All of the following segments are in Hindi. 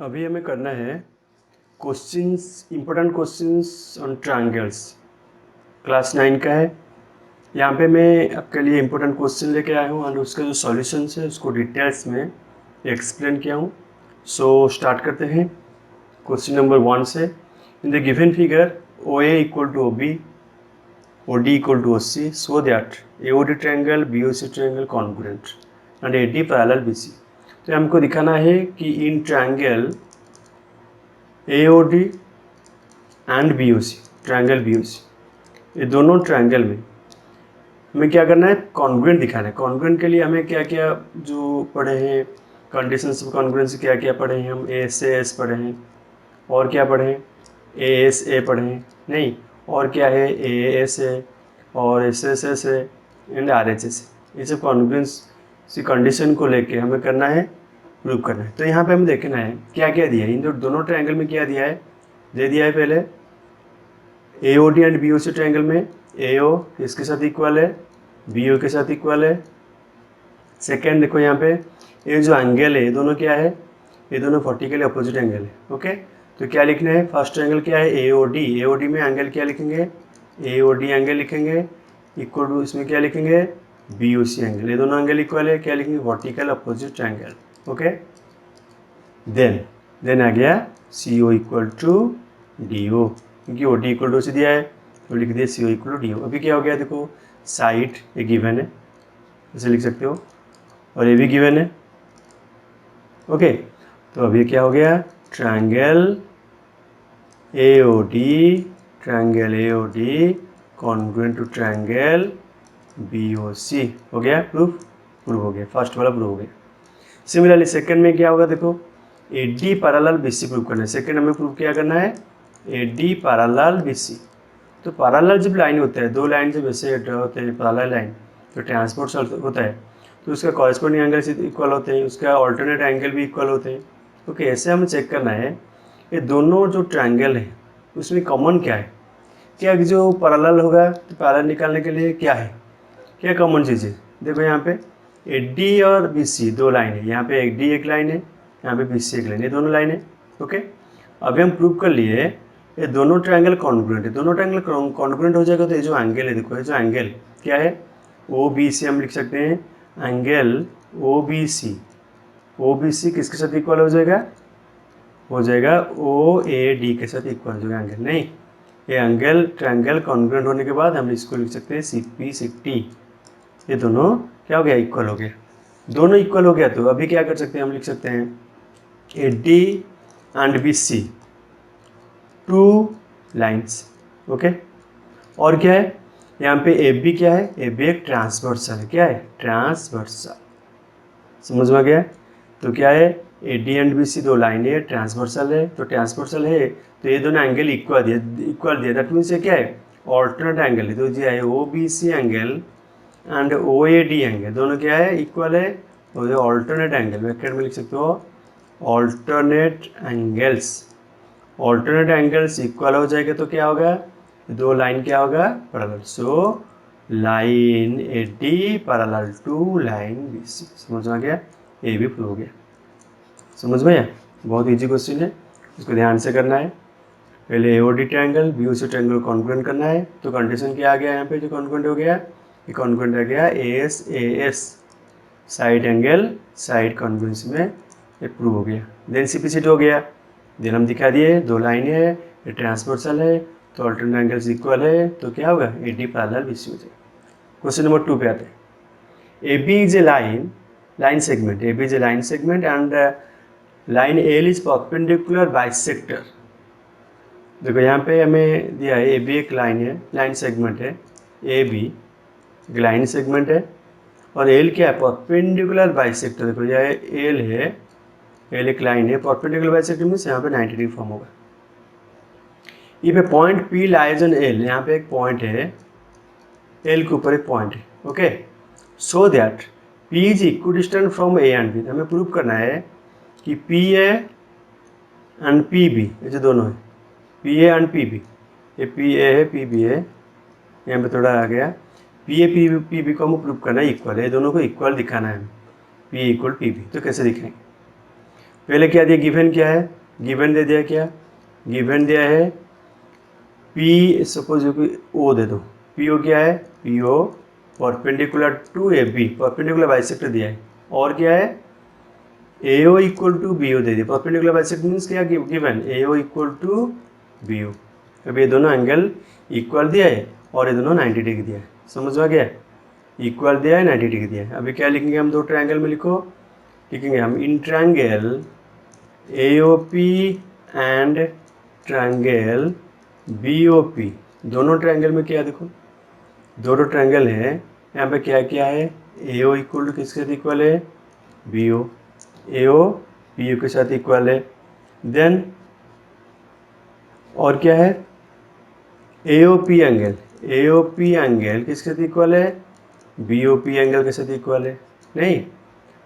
अभी हमें करना है questions, important questions on triangles. Class 9 का है। यहाँ पे मैं आपके लिए इंपॉर्टेंट क्वेश्चन लेके आया हूँ और उसका जो सॉल्यूशंस है उसको डिटेल्स में एक्सप्लेन किया हूँ। सो स्टार्ट करते हैं क्वेश्चन नंबर 1 से। In the given figure O A equal to O B, O D equal to O C, so that A O D triangle B O C triangle congruent and A D parallel B C. तो हमको दिखाना है कि in triangle A O D and B O C, triangle B O C, ये दोनों ट्रायंगल में हमें क्या करना है, कॉन्ग्रुएंट दिखाना है। कॉन्ग्रुएंट के लिए हमें क्या क्या जो पढ़े हैं, कंडीशंस ऑफ कॉन्ग्रुएंस क्या क्या पढ़े हैं हम, ए से एस पढ़े हैं, और क्या पढ़े हैं, ए एस ए पढ़े हैं, नहीं और क्या है, ए एस है और एस एस एस है एंड आर एच एस है। ये सब कॉन्ग्रुएंस की कंडीशन को लेके हमें करना है, प्रूव करना है। तो यहाँ पे हमें देखना है क्या क्या दिया है, इन दोनों ट्रायंगल में क्या दिया है, दे दिया है पहले A O D and B O C triangle में ए ओ इसके साथ इक्वल है, बी ओ के साथ इक्वल है। सेकेंड देखो यहाँ पे ये जो एंगल है ये दोनों क्या है, ये दोनों वर्टिकली अपोजिट एंगल है। ओके, तो क्या लिखना है, फर्स्ट एंगल क्या है, A O D. A O D में एंगल क्या लिखेंगे, ए ओ डी एंगल लिखेंगे, इक्वल टू इसमें क्या लिखेंगे, बी ओ सी एंगल। ये दोनों एंगल इक्वल है, क्या लिखेंगे, vertical opposite angle. Okay, then आ गया C O equal to D O, क्योंकि O D equal to C दिया है तो लिख दिया C O equal to D O. अभी क्या हो गया, देखो साइड ये गिवन है, ऐसे लिख सकते हो, और ये भी गिवन है। ओके, तो अभी क्या हो गया, triangle A O D, triangle A O D congruent to triangle B O C. हो गया प्रूफ हो गया, फर्स्ट वाला प्रूफ हो गया। सिमिलरली सेकंड में क्या होगा, देखो A D parallel B C prove करना है। सेकंड हमें प्रूव क्या करना है, A D parallel B C. तो पैरेलल जब लाइन होता है, दो लाइन जब ऐसे ड्रा होते हैं पैरेलल लाइन, तो ट्रांसपोर्ट होता है, तो उसका कॉरेस्पॉन्डिंग एंगल से इक्वल होते हैं, उसका ऑल्टरनेट एंगल भी इक्वल होते हैं। ओके, ऐसे हमें चेक करना है ये दोनों जो ट्रायंगल है उसमें कॉमन क्या है, क्या जो पैरेलल होगा तो पैरेलल निकालने के लिए क्या है, क्या कॉमन चीज़ है। देखो यहाँ पे ए डी और बी सी दो लाइन है, यहाँ पे एक डी एक लाइन है, यहाँ पे बी सी एक लाइन है, दोनों लाइन है। ओके, अभी हम प्रूव कर लिए ये दोनों ट्रायंगल कॉन्ग्रुएंट है। दोनों ट्रायंगल कॉन्ग्रुएंट हो जाएगा तो ये जो एंगल है, देखो ये जो एंगल क्या है, ओ बी सी हम लिख सकते हैं, angle O B C. O B C किसके साथ इक्वल हो जाएगा ओ ए डी के साथ इक्वल हो जाएगा एंगल। नहीं, ये एंगल ट्रायंगल कॉन्ग्रुएंट होने के बाद हम इसको लिख सकते हैं सी पी सी टी। ये दोनों क्या हो गया, इक्वल हो गया। दोनों इक्वल हो गया तो अभी क्या कर सकते हैं, हम लिख सकते हैं A D and B C, two lines. Okay, और क्या है यहाँ पे ए बी, क्या है ए बी एक ट्रांसवर्सल है, क्या है ट्रांसवर्सल, समझ में आ गया। तो क्या है A D and B C दो लाइन है, ट्रांसवर्सल है, तो ट्रांसवर्सल है तो ये दोनों एंगल इक्वल दिया, दैट मीन्स ये क्या है, ऑल्टरनेट एंगल है। तो जो है O B C angle and O A D angle दोनों क्या है, इक्वल है, और ये ऑल्टरनेट एंगल ब्रैकेट में लिख सकते हो, alternate angles. Alternate angles equal हो जाएगा तो क्या होगा, दो लाइन क्या होगा, parallel. So line A D parallel to line B C. समझ में आ गया, ये भी प्रूव हो गया। समझ में आया, बहुत इजी क्वेश्चन है, इसको ध्यान से करना है। पहले A O D triangle B O C triangle congruent करना है। तो कंडीशन क्या आ गया यहाँ पे, जो कॉन्ग्रुएंट हो गया, ये कॉन्ग्रुएंट आ गया A S, side angle side congruence में ये प्रूव हो गया। देन सिंप्लिसिटी हो गया, देन हम दिखा दिए दो लाइन है, ये ट्रांसवर्सल है, तो ऑल्टरनेट एंगल्स इक्वल है, तो क्या होगा, A D parallel B C हो जाएगा। क्वेश्चन नंबर 2 पे आते हैं। A B is a line segment, A B is a line segment and line L is perpendicular bisector. देखो यहाँ पे हमें दिया है ए बी एक लाइन है, लाइन सेगमेंट है, ए बी एक लाइन सेगमेंट है, और एल क्या है, परपेंडिकुलर बाइसेक्टर। देखो यह एल है, एल एक लाइन है, परपेंडिकुलर बाइसेक्टर मीन्स यहाँ पे 90 डिग्री फॉर्म होगा। ये पे point P lies on L, यहाँ पे एक पॉइंट है, एल के ऊपर एक पॉइंट है। Okay, so that P is equidistant from A and B. हमें प्रूव करना है कि P A and P B, ये जो दोनों है, P A and P B, ये पी ए है पी बी है, यहाँ पे थोड़ा आ गया, पी ए पी बी को हमें प्रूव करना है इक्वल है, दोनों को इक्वल दिखाना है, पी इक्वल पी बी। तो कैसे दिखाएंगे, पहले क्या दिया, गिवन क्या है, गिवन दे दिया, क्या गिवन दिया है पी, सपोज ओ दे दो, पी ओ क्या है, P O perpendicular to A B, perpendicular bisector दिया है, और क्या है A O equal to B O दे दिया। परपेंडिकुलर बाइसेक्टर मीन्स क्या given, A O equal to B O. अब ये दोनों एंगल इक्वल दिया है और ये दोनों 90 डिग्री दिया है, समझ में आ गया, इक्वल दिया है 90 डिग्री दिया है। अभी क्या लिखेंगे हम, दो ट्रायंगल में लिखो, लिखेंगे हम in triangle A O P and triangle B O P, दोनों ट्रायंगल में क्या है देखो, दोनों ट्रायंगल है, यहाँ पे क्या क्या है, ए ओ इक्वल टू किसके साथ इक्वल है, बी ओ, ए ओ बी ओ के साथ इक्वल है। देन और क्या है, A O P angle, A O P angle किसके साथ इक्वल है, बी ओ पी एंगल के साथ इक्वल है, नहीं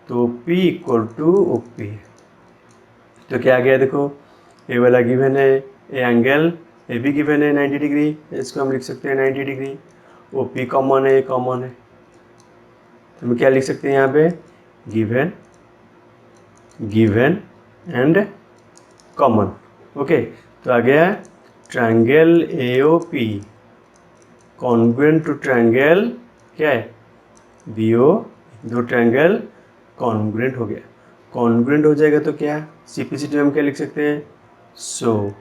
तो P equal to O P है। तो क्या आ गया देखो, ए वाला गिवन है, ए एंगल ए भी गिवन है 90 डिग्री, इसको हम लिख सकते हैं 90 डिग्री, ओ पी कॉमन है, कॉमन है, तो हम क्या लिख सकते हैं यहाँ पे, given given and common. Okay, तो आ गया triangle A O P congruent to triangle क्या है, बी ओ, दो ट्रायंगल कॉन्ग्रुएंट हो गया। कॉन्ग्रुएंट हो जाएगा तो क्या, सिंपलिसिटी में हम क्या लिख सकते हैं, so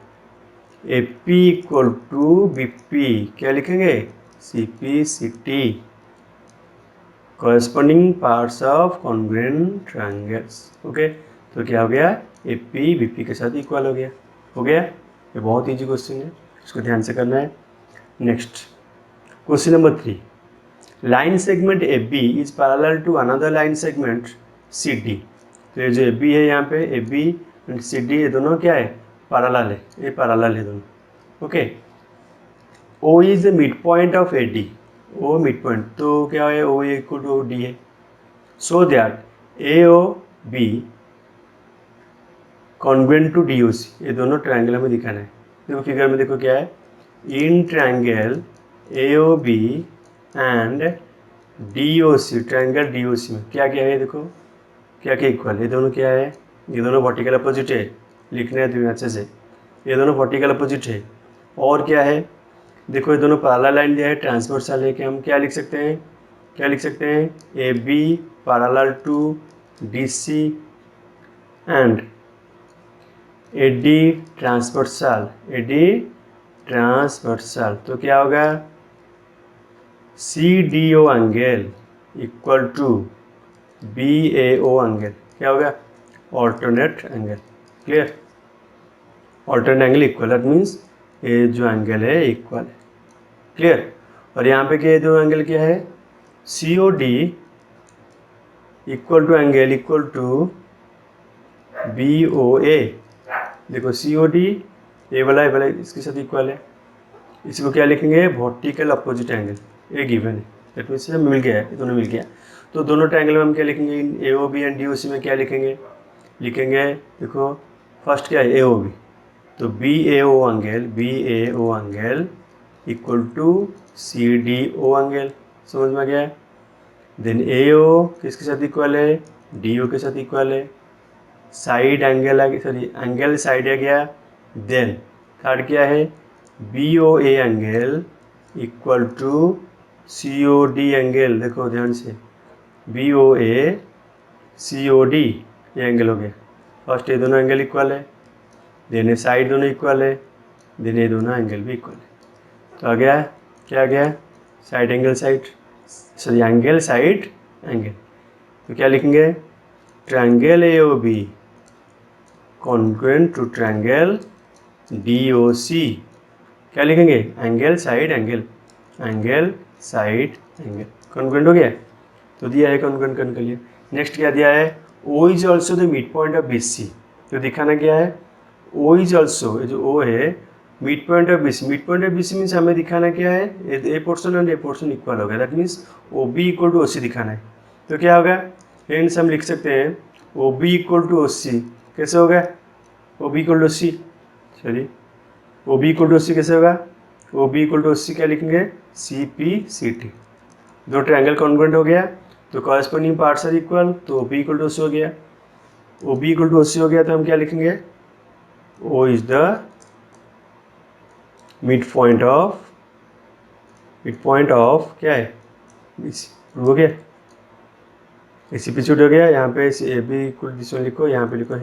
A P equal to B P, क्या लिखेंगे, C P C T, corresponding parts of congruent triangles. Okay, तो क्या हो गया, ए पी बी पी के साथ इक्वल हो गया, हो गया। ये बहुत ईजी क्वेश्चन है, इसको ध्यान से करना है। Next question number 3, line segment A B is parallel to another line segment C D. तो ये जो ए बी है यहाँ पे, A B and C D, ये दोनों क्या है, पैरेलल है, ये पैरेलल है दोनों। Okay, O is the mid point of A D, O mid point, तो क्या है, ओ इक्वल टू डी है, so that A O B congruent to D O C, ये दोनों ट्रायंगल हमें दिखाना है। देखो फिगर में देखो क्या है, in triangle A O B and D O C, triangle D O C में क्या क्या है देखो, क्या क्या इक्वल, ये दोनों क्या है, ये दोनों वर्टिकल अपोजिट है, लिखना है तुम्हें अच्छे से, ये दोनों वर्टिकल अपोजिट है। और क्या है देखो, ये दोनों पैरेलल लाइन दिया है, ट्रांसवर्सल है, कि हम क्या लिख सकते हैं, क्या लिख सकते हैं, A B parallel to D C and A D transversal, A D transversal, तो क्या होगा, C D O angle equal to B A O angle, क्या होगा, alternate angle. Clear, alternate angle equal, that means ये जो एंगल है इक्वल है। क्लियर, और यहाँ पे क्या दो एंगल क्या है, C O D equal to angle equal to B O A. देखो सी ओ डी ए वाला इसके साथ इक्वल है, इसको क्या लिखेंगे, वर्टिकल अपोजिट एंगल, ये गिवन है, दैट मीन्स मिल गया है, ये दोनों मिल गया। तो दोनों ट्रायंगल में हम क्या लिखेंगे, in A O B and D O C में क्या लिखेंगे, लिखेंगे देखो फर्स्ट क्या है, ए ओ बी, तो B A O angle, B A O angle equal to C D O angle, समझ में आ गया। देन ए ओ किसके साथ इक्वल है, डी ओ के साथ इक्वल है, साइड एंगल आ गया, सॉरी एंगल साइड आ गया। देन थर्ड क्या है, B O A angle equal to C O D angle, देखो ध्यान से, B O A C O D, ये एंगल हो गया। फर्स्ट ये दोनों एंगल इक्वल है, देन ये साइड दोनों इक्वल है, देन ये दोनों एंगल भी इक्वल है। तो आ गया, क्या आ गया, side angle side, sorry angle side angle. तो क्या लिखेंगे, triangle A O B congruent to triangle D O C, क्या लिखेंगे, angle side angle, angle side angle, congruent हो गया, तो दिया है कॉन्ग्रुएंट कर लिया। नेक्स्ट क्या दिया है, O is also the mid point of B C, तो दिखाना क्या है, ओ इज ऑल्सो, जो ओ है mid point of B C, mid point of B C means हमें दिखाना क्या है, a portion and a portion equal हो गया, that means O B equal to O C दिखाना है। तो क्या होगा, फ्रेंड्स हम लिख सकते हैं O B equal to O C, कैसे होगा, O B equal to C, sorry O B equal to C कैसे होगा, O B equal to C क्या लिखेंगे, सी पी सी टी, दो ट्रायंगल कॉन्ग्रुएंट हो गया, तो कॉरेस्पॉन्डिंग पार्ट्स आर इक्वल, तो O B equal to C हो गया। O B equal to O C हो गया तो हम क्या लिखेंगे, O is the mid point of क्या है, बी सी। हो गया, इसी पे छूट हो गया। यहाँ पे A B equal this one लिखो, यहाँ पे लिखो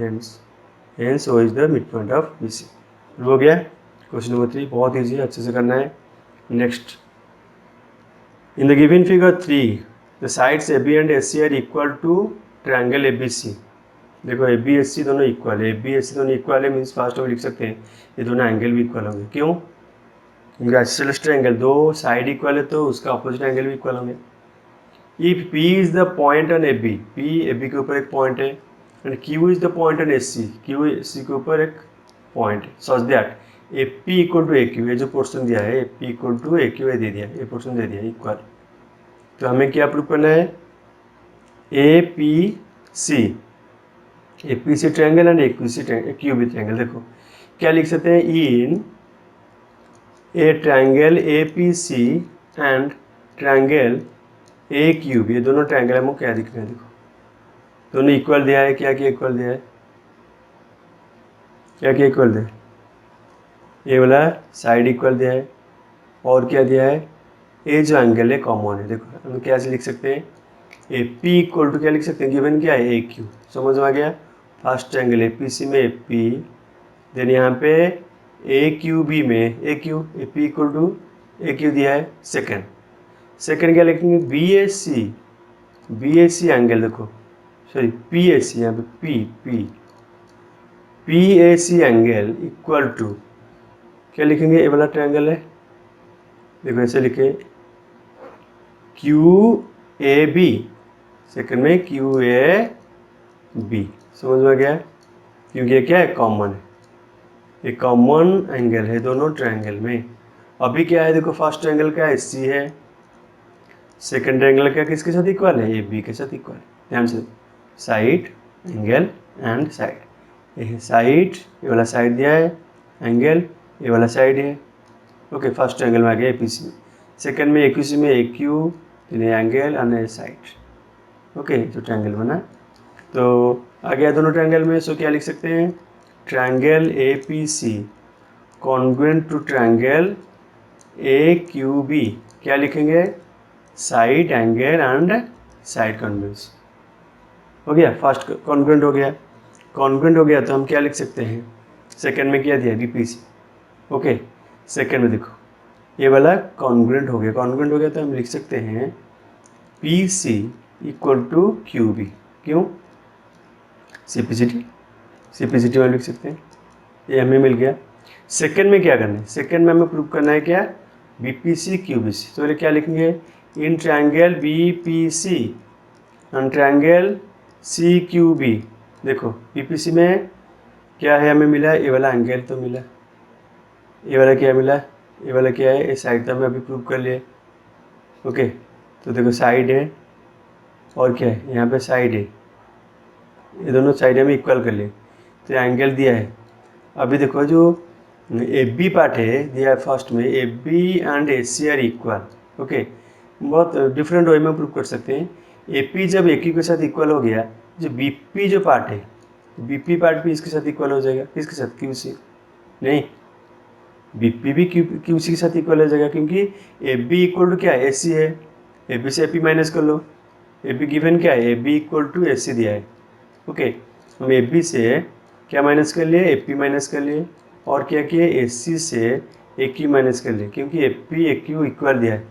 hence O is the mid point of B C. हो गया। क्वेश्चन नंबर 3 बहुत ईजी है, अच्छे से करना है। Next, in the given figure 3 the sides A B and S C are equal to triangle A B C. देखो ए बी एस सी दोनों इक्वल है, ए बी एस सी दोनों इक्वल है मीन्स फास्ट में लिख सकते हैं ये दोनों एंगल भी इक्वल होंगे। क्यों? क्योंकि आइसोसेलेस ट्रायंगल दो साइड इक्वल है तो उसका अपोजिट एंगल भी इक्वल होंगे। If P is the point on AB, P AB के ऊपर एक पॉइंट है, and Q is the point on AC, Q AC के ऊपर एक पॉइंट है, such that AP equal to AQ, ये जो पोर्शन दिया है AP इक्वल टू AQ ये दे दिया, ये पोर्शन दे दिया इक्वल। तो हमें क्या प्रूव करना है, APC, APC triangle and QB triangle. देखो क्या लिख सकते हैं, in a triangle APC and triangle AQB, ये दोनों ट्रायंगल हमको क्या दिख रहे हैं, देखो दोनों इक्वल दिया है। क्या क्या इक्वल दिया है, क्या क्या इक्वल दिया है, ये वाला साइड इक्वल दिया है, और क्या दिया है, ये जो एंगल है कॉमन है। देखो हम क्या से लिख सकते हैं, AP इक्वल टू क्या लिख सकते हैं, गिवन क्या है AQ, समझ में आ गया। फर्स्ट ट्रायंगल APC में AP, देन यहाँ पे AQB में AQ, AP equal to AQ दिया है। सेकेंड क्या लिखेंगे, BAC एंगल, देखो सॉरी PAC, यहाँ पे PAC एंगल इक्वल टू क्या लिखेंगे, ये वाला ट्रायंगल है, देखो ऐसे लिखे QAB, सेकंड में QAB, समझ में आ गया, क्योंकि ये क्या है, कॉमन है, ये कॉमन एंगल है दोनों ट्रायंगल में। अभी क्या है, देखो फर्स्ट ट्रायंगल का SC है, सेकंड ट्रायंगल का किसके साथ इक्वल है, AB के साथ इक्वल है। ध्यान से, साइड एंगल एंड साइड, ये साइड, ये वाला साइड दिया है, एंगल ये वाला साइड है। ओके, फर्स्ट ट्रायंगल में आ गया APC में, सेकंड में AQC में AQ, angle and side. Okay, तो ट्रायंगल बना, तो आ गया दोनों ट्रायंगल में। सो क्या लिख सकते हैं, triangle APC congruent to triangle AQB, क्या लिखेंगे, side angle and side congruence. हो गया, फर्स्ट कॉन्ग्रुएंट हो गया, कॉन्ग्रुएंट हो गया तो हम क्या लिख सकते हैं, सेकंड में क्या दिया, BPC। ओके, सेकंड में देखो ये वाला कॉन्ग्रुएंट हो गया, कॉन्ग्रुएंट हो गया तो हम लिख सकते हैं PC इक्वल टू QB। क्यों, CPCT में लिख सकते हैं, ये हमें मिल गया। सेकंड में क्या करना है, सेकंड में हमें प्रूव करना है क्या, BPC QBC। तो ये क्या लिखेंगे, in triangle BPC and triangle CQB। देखो BPC में क्या है, हमें मिला ये वाला एंगल तो मिला, ये वाला क्या मिला, ये वाला क्या है, ये साइड तो हमें अभी प्रूव कर लिए। ओके, तो देखो साइड है और क्या है, यहाँ पे साइड है, ये दोनों साइड हमें इक्वल कर लिए, तो एंगल दिया है। अभी देखो जो AB पार्ट है दिया है फर्स्ट में, AB and AC are equal. Okay, बहुत डिफरेंट वे में प्रूव कर सकते हैं। AP जब AQ के साथ इक्वल हो गया, जो BP जो पार्ट है, BP पार्ट भी इसके साथ इक्वल हो जाएगा, किसके साथ, QC नहीं, BP भी QC के साथ इक्वल हो जाएगा, क्योंकि AB इक्वल टू क्या है, AC है, AB से AP माइनस कर लो, AB गिवन क्या है, AB इक्वल टू AC दिया है। ओके, हम AB से क्या माइनस कर लिए, AP माइनस कर लिए, और क्या किए, AC से AQ माइनस कर लिए, क्योंकि AP AQ इक्वल दिया है।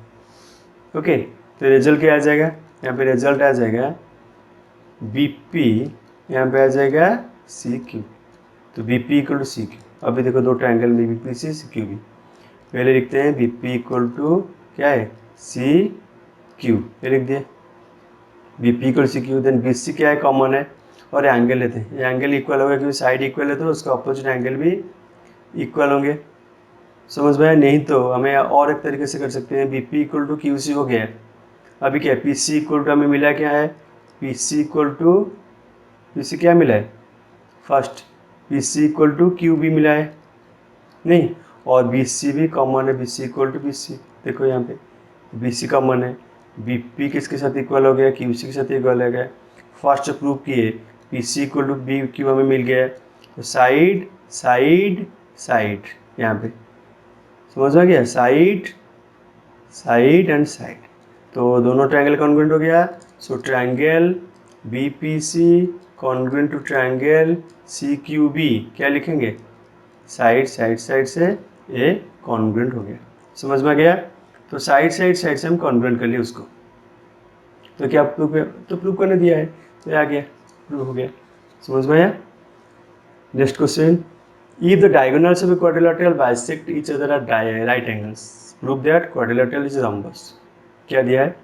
ओके, तो रिजल्ट क्या आ जाएगा, यहाँ पे रिजल्ट आ जाएगा BP, यहाँ पे आ जाएगा CQ, तो BP इक्वल टू CQ। अभी देखो दो ट्रायंगल में BPC CQB, पहले लिखते हैं BP इक्वल टू क्या है, CQ, ये लिख दिए, BP equal CQ, then BC क्या है, कॉमन है, और एंगल लेते हैं, ये एंगल इक्वल होगा क्योंकि साइड इक्वल है तो उसका अपोजिट एंगल भी इक्वल होंगे। समझ में आया, नहीं तो हमें और एक तरीके से कर सकते हैं, BP इक्वल टू QC हो गया, अभी क्या है, PC इक्वल टू हमें मिला क्या है, PC इक्वल टू PC क्या मिला है, first PC equal to QB मिला है, नहीं, और BC भी कॉमन है, BC इक्वल टू BC। देखो यहाँ पे BC कॉमन है, BP किसके साथ इक्वल हो गया, QC के साथ इक्वल हो गया। फर्स्ट प्रूव किए P C equal to B Q हमें मिल गया है। तो साइड साइड साइड, यहाँ पे समझ में गया, साइड साइड एंड साइड, तो दोनों ट्रायंगल कॉन्ग्रुएंट हो गया। So triangle B P C congruent to triangle C Q B, क्या लिखेंगे, साइड साइड साइड से ए कॉन्ग्रुएंट हो गया। समझ में गया। तो साइड साइड साइड से हम कॉन्ग्रुएंट कर लिए उसको, तो क्या प्रूफ है, तो प्रूफ करने दिया है, तो आ गया, प्रूफ हो गया। समझ में आया। Next question, if the diagonals of a quadrilateral bisect each other at right angles, prove that quadrilateral is a rhombus। क्या दिया है,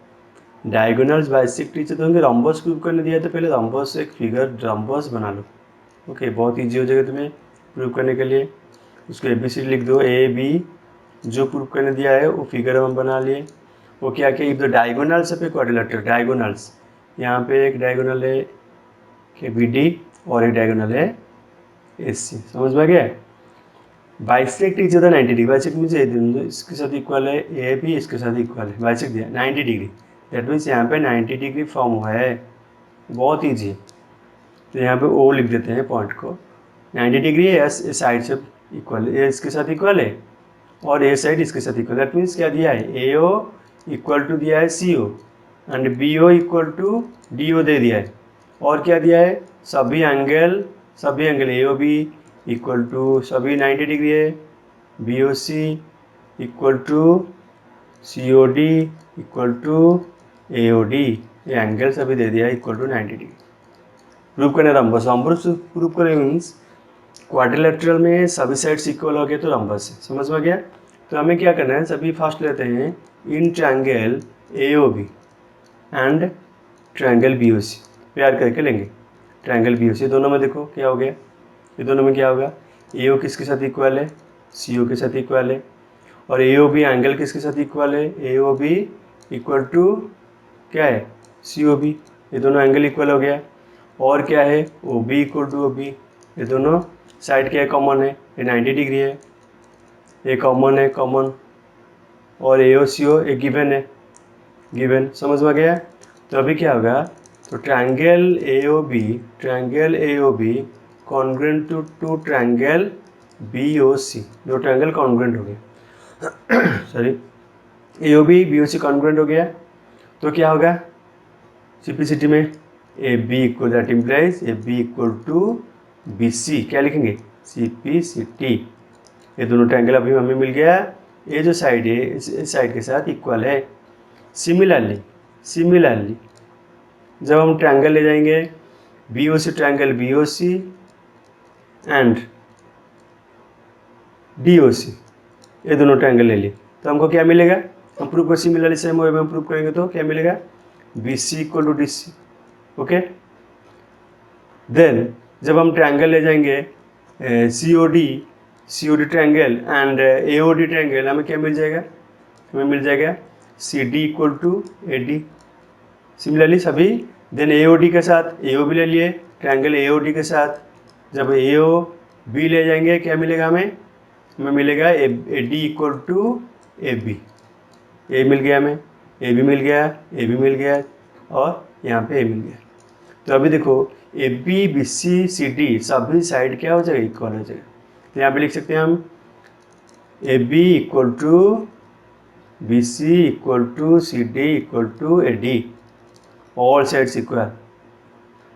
डायगोनल्स बाइसेक्ट ईच अदर होंगे, रॉम्बस प्रूव करने दिया है, तो पहले रॉम्बस एक फिगर रॉम्बस बना लो। ओके, बहुत इजी हो जाएगा तुम्हें प्रूव करने के लिए। उसको ABCD लिख दो, ए बी, जो प्रूव करने दिया है वो फिगर हम बना लिए। वो क्या क्या, if the diagonals of a quadrilateral, diagonals, यहाँ पे एक डायगोनल है BD और एक डायगोनल है AC, समझ में गया। Bisect each other 90 degree, bisect means इसके साथ इक्वल है, ए भी इसके साथ इक्वल है, बाइसेक्ट दिया 90 डिग्री, दैट मीन्स यहाँ पे 90 डिग्री फॉर्म हुआ है, बहुत ईजी है। तो यहाँ पे O लिख देते हैं पॉइंट को, 90 डिग्री है, एस साइड से इक्वल है, ए इसके साथ इक्वल है और ए साइड इसके साथ इक्वल, दैट मीन्स क्या दिया है, AO इक्वल टू दिया है CO and BO equal to DO दे दिया है, और क्या दिया है, सभी एंगल AOB इक्वल टू सभी 90 डिग्री है, BOC equal to COD equal to AOD, ये एंगल सभी दे दिया है इक्वल टू 90 डिग्री। प्रूव करने रंबस, रंबस प्रूव करने मीन्स क्वाड्रिलेटरल में सभी साइड्स इक्वल हो गए तो रंबस है, समझ में गया। तो हमें क्या करना है, सभी फर्स्ट लेते हैं in triangle AOB and triangle BOC, प्यार करके लेंगे ट्रायंगल BOC, दोनों में देखो क्या हो गया, ये दोनों में क्या होगा, AO किसके साथ इक्वल है, CO के साथ इक्वल है, और AOB एंगल किसके साथ इक्वल है, AOB इक्वल टू क्या है, COB, ये दोनों एंगल इक्वल हो गया। और क्या है, OB इक्वल टू OB, ये दोनों साइड क्या है, कॉमन है, ये 90 डिग्री है, ये कॉमन है, कॉमन, और AO CO एक गिवन है, गिवन, समझ में गया। तो अभी क्या होगा, तो triangle AOB congruent to triangle BOC, दो ट्रायंगल कॉन्ग्रुएंट हो गए सॉरी, AOB BOC कॉन्ग्रुएंट हो गया, तो क्या होगा सिंपलिसिटी में, AB equal, that implies AB equal to BC, क्या लिखेंगे, CPCT, ये दोनों ट्रायंगल अभी हमें मिल गया, ये जो साइड है इस साइड के साथ इक्वल है। सिमिलरली जब हम ट्रायंगल ले जाएंगे BOC, triangle BOC and DOC, ये दोनों ट्रायंगल ले लिए, तो हमको क्या मिलेगा, हम प्रूव कर सिमिलरली सेम वे में हम प्रूव करेंगे, तो क्या मिलेगा, BC equal to DC। Okay, then जब हम ट्रायंगल ले जाएंगे COD triangle and AOD triangle, हमें क्या मिल जाएगा, हमें मिल जाएगा CD equal to AD, similarly सभी। देन AOD के साथ AOB ले लिए, ट्रायंगल AOD के साथ जब AOB ले जाएंगे क्या मिलेगा, हमें मिलेगा AD equal to AB, A मिल गया, हमें AB मिल गया, AB मिल गया, और यहाँ पे A मिल गया। तो अभी देखो AB BC CD सभी साइड क्या हो जाएगा, इक्वल हो जाएगा, तो यहाँ पे लिख सकते हैं हम AB equal to BC equal to CD equal to AD, all sides equal,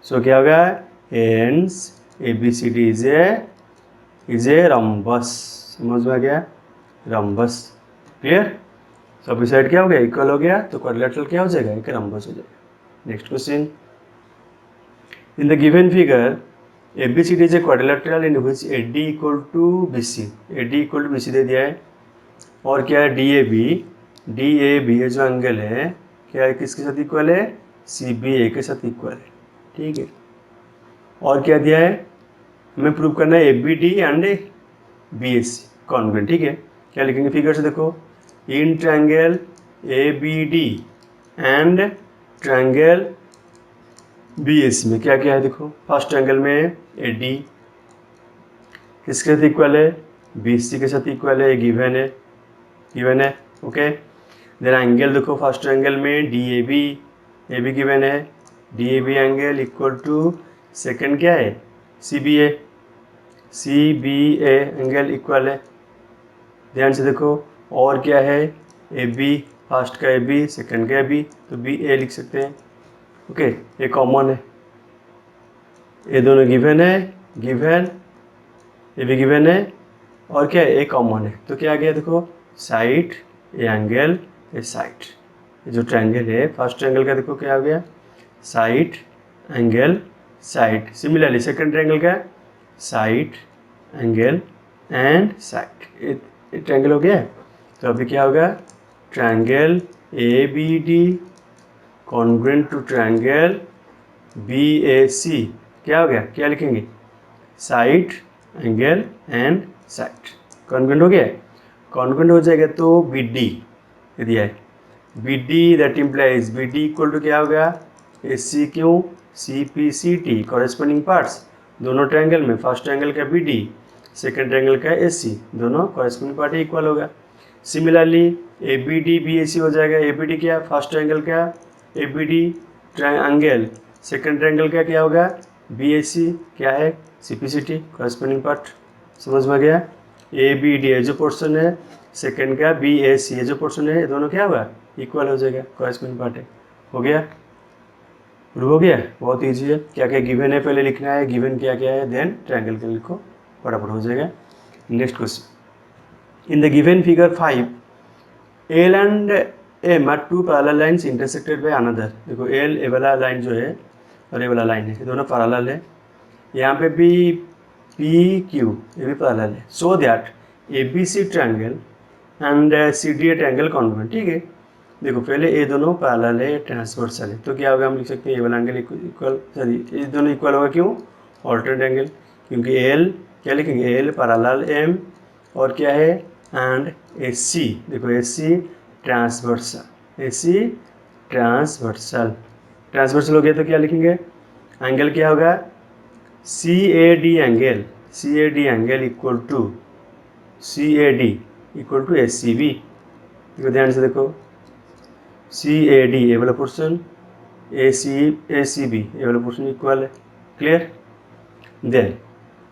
so क्या होगा, hence ABCD is a rhombus, समझ में आ गया, रंबस, क्लियर, सभी साइड क्या हो गया, इक्वल हो गया, तो क्वाड्रिलेटरल क्या हो जाएगा, एक रंबस हो जाएगा। Next question, in the given figure ABCD is a quadrilateral in which AD equal to BC, AD equal to BC दे दिया है, और क्या है DAB ये जो एंगल है क्या है, किसके साथ इक्वल है, CBA के साथ इक्वल है, ठीक है। और क्या दिया है, हमें प्रूव करना है ABD एंड BAC कॉन्ग्रुएंट, ठीक है। क्या लिखेंगे, फिगर से देखो, in triangle ABD and triangle BAC में क्या क्या है, देखो फर्स्ट ट्रायंगल में AD किसके साथ इक्वल है, BC के साथ इक्वल है, गिवन है, ओके। देन एंगल देखो फर्स्ट ट्रायंगल में AB गिवन है, DAB angle equal to second क्या है CBA, CBA एंगल इक्वल है, ध्यान से देखो। और क्या है AB, फर्स्ट का AB, सेकंड का AB, तो BA लिख सकते हैं। ओके, ये कॉमन है, ये दोनों गिवन है, गिवन, ये भी गिवन है, और क्या है, ए कॉमन है। तो क्या आ गया देखो, side, A angle, A side. ये जो ट्रायंगल है फर्स्ट ट्रायंगल का देखो क्या आ गया, side angle side. Similarly second triangle का साइड एंगल एंड साइड। ये ट्रायंगल हो गया। तो अभी क्या होगा, triangle ABD congruent to triangle BAC। क्या हो गया, क्या लिखेंगे, side angle and side. Congruent हो गया, कॉन्ग्रुएंट हो जाएगा तो BD दिया है, BD that implies BD equal to क्या होगा, SCQ CPCT कॉरेस्पॉन्डिंग पार्ट्स दोनों ट्रायंगल में, फर्स्ट ट्रायंगल का BD, सेकंड ट्रायंगल का SC, दोनों कॉरेस्पॉन्डिंग पार्ट इक्वल होगा। सिमिलरली ABD BAC हो जाएगा, ABD क्या फर्स्ट ट्रायंगल का ABD ट्रायंगल, सेकंड ट्रायंगल का क्या होगा BAC, क्या है CPCT कॉरेस्पॉन्डिंग पार्ट। समझ में गया, ABD ये जो पोर्शन है, सेकंड का BAC ये जो पोर्शन है, ये दोनों क्या होगा इक्वल हो जाएगा, कॉरेस्पॉन्डिंग पार्ट है। हो गया, प्रूव हो गया, बहुत ईजी है। क्या क्या गिवन है पहले लिखना है, गिवन क्या क्या है, देन ट्रायंगल के लिखो, फटाफट हो जाएगा। Next question, in the given figure 5 L and M are two parallel lines intersected by another. देखो L ए वाला लाइन जो है और ये वाला लाइन है, ये दोनों पैरेलल है। यहाँ पे भी PQ ये भी पैरेलल है। So that ABC triangle and CDA triangle congruent. ठीक है, देखो पहले ये दोनों पैरेलल है, ट्रांसवर्सल है, तो क्या होगा, हम लिख सकते हैं ये वाला एंगल इक्वल, सॉरी ये दोनों इक्वल होगा, क्यों, ऑल्टरनेट एंगल, क्योंकि L क्या लिखेंगे, L पैरेलल M, और क्या है एंड AC, देखो AC transversal, AC transversal, transversal हो गया तो क्या लिखेंगे, एंगल क्या होगा CAD angle, CAD angle equal to CAD equal to SCB। देखो ध्यान से देखो, CAD ये वाला पोर्शन, ACB ये वाला पोर्शन इक्वल है, क्लियर। देन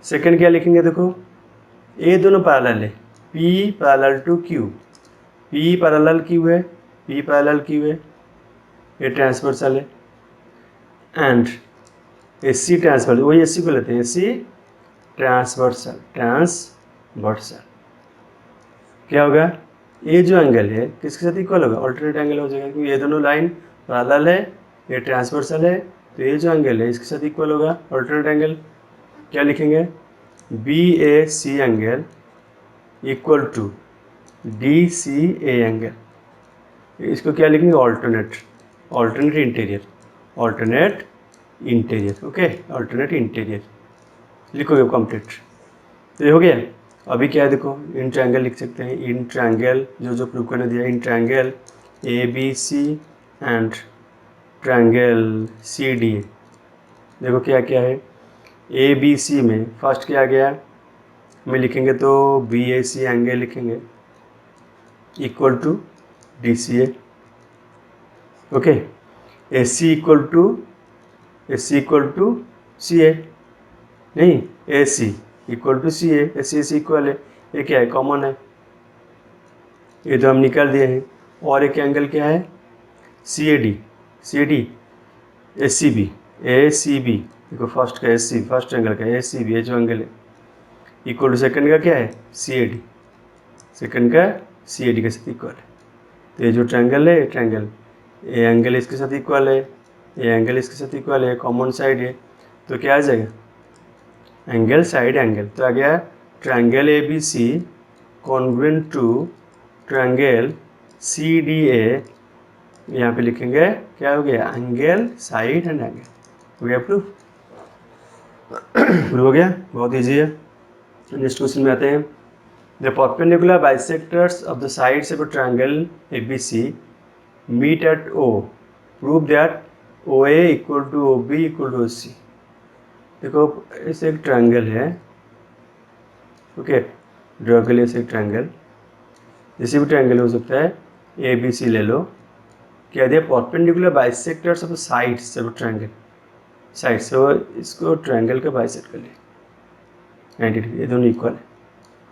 सेकंड क्या लिखेंगे, देखो ये दोनों पैरेलल है, P parallel to Q, P parallel Q है, P पैरेलल Q है, ये ट्रांसवर्सल है, एंड SC ट्रांसवर्सल, वही SC को लेते हैं, SC ट्रांसवर्सल, ट्रांसवर्सल क्या होगा, ये जो एंगल है किसके साथ इक्वल होगा, ऑल्टरनेट एंगल हो जाएगा, क्योंकि ये दोनों लाइन पैरेलल है, ये ट्रांसवर्सल है, तो ये जो एंगल है इसके साथ इक्वल होगा, ऑल्टरनेट एंगल। क्या लिखेंगे, BAC angle equal to DCA angle, इसको क्या लिखेंगे, alternate, alternate interior, alternate interior, okay, alternate interior लिखोगे कंप्लीट। तो ये हो गया। अभी क्या है देखो, इन ट्रायंगल लिख सकते हैं, इन ट्रायंगल जो प्रूव करने दिया, इन triangle ABC and triangle CDA। देखो क्या क्या है, ABC में फर्स्ट क्या आ गया, में लिखेंगे तो BAC एंगल लिखेंगे equal to DCA, okay. SC equal to CA, नहीं AC equal to CA, SC equal है, ये क्या है, कॉमन है, ये तो हम निकाल दिए हैं। और एक एंगल क्या है, CAD ACB, देखो फर्स्ट का SC, फर्स्ट एंगल का ACB, ये जो एंगल है इक्वल टू सेकंड का क्या है CAD, सेकंड का CAD के साथ इक्वल है। तो ये जो ट्रायंगल है, ट्रायंगल ये एंगल इसके साथ इक्वल है, ये एंगल इसके साथ इक्वल है, कॉमन साइड है, तो क्या आ जाएगा, एंगल साइड एंगल। तो आ गया triangle ABC congruent to triangle CDA, यहाँ पे लिखेंगे क्या हो गया, एंगल साइड एंड एंगल। हो गया प्रूफ, प्रूफ हो गया, बहुत इजी है। नेक्स्ट क्वेश्चन में आते हैं, the perpendicular bisectors of the sides of a triangle ABC meet at O, prove that OA equal to OB equal to OC। देखो ऐसे एक ट्रायंगल है, ओके, ड्रॉ के लिए ऐसे एक ट्रायंगल, जैसे भी ट्रायंगल हो सकता है, ABC ले लो। क्या दिया, perpendicular bisectors of the sides of triangle, side से, और इसको ट्रायंगल का बाइसेक्ट कर लिए 90 डिग्री, ये दोनों इक्वल है।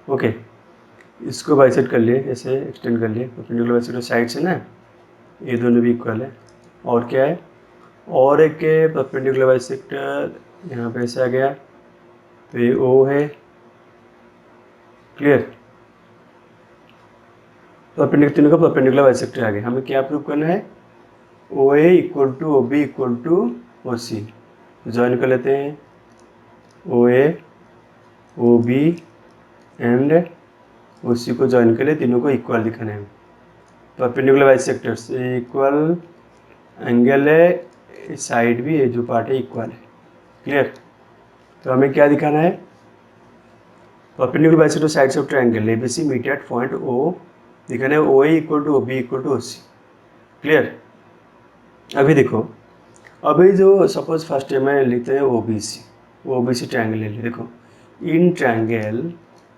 ओके, इसको बाइसेक्ट कर लिए, ऐसे एक्सटेंड कर लिए परपेंडिकुलर बाइसेक्टर साइड से ना, ये दोनों भी इक्वल है। और क्या है, और एक के परपेंडिकुलर बाइसेक्टर यहाँ पे ऐसे आ गया, तो ये ओ है, क्लियर। परपेंडिकुलर, तीनों का परपेंडिकुलर बाइसेक्टर आ गया। हमें क्या प्रूव करना है, O A equal to O B equal to O C. Join कर लेते हैं, ओ ए ओ बी एंड ओ सी को ज्वाइन कर ले, तीनों को इक्वल दिखाना है। परपेंडिकुलर बाइसेक्टर्स इक्वल, एंगल है, साइड भी, ये जो पार्ट है इक्वल है, क्लियर। तो हमें क्या दिखाना है, perpendicular bisector sides of triangle ABC meet at point O दिखाना है, O A equal to O B equal to O C, clear. अभी देखो, अभी जो सपोज फर्स्ट टाइम में लिखते हैं ओ बी सी ट्रायंगल ले ली। देखो in triangle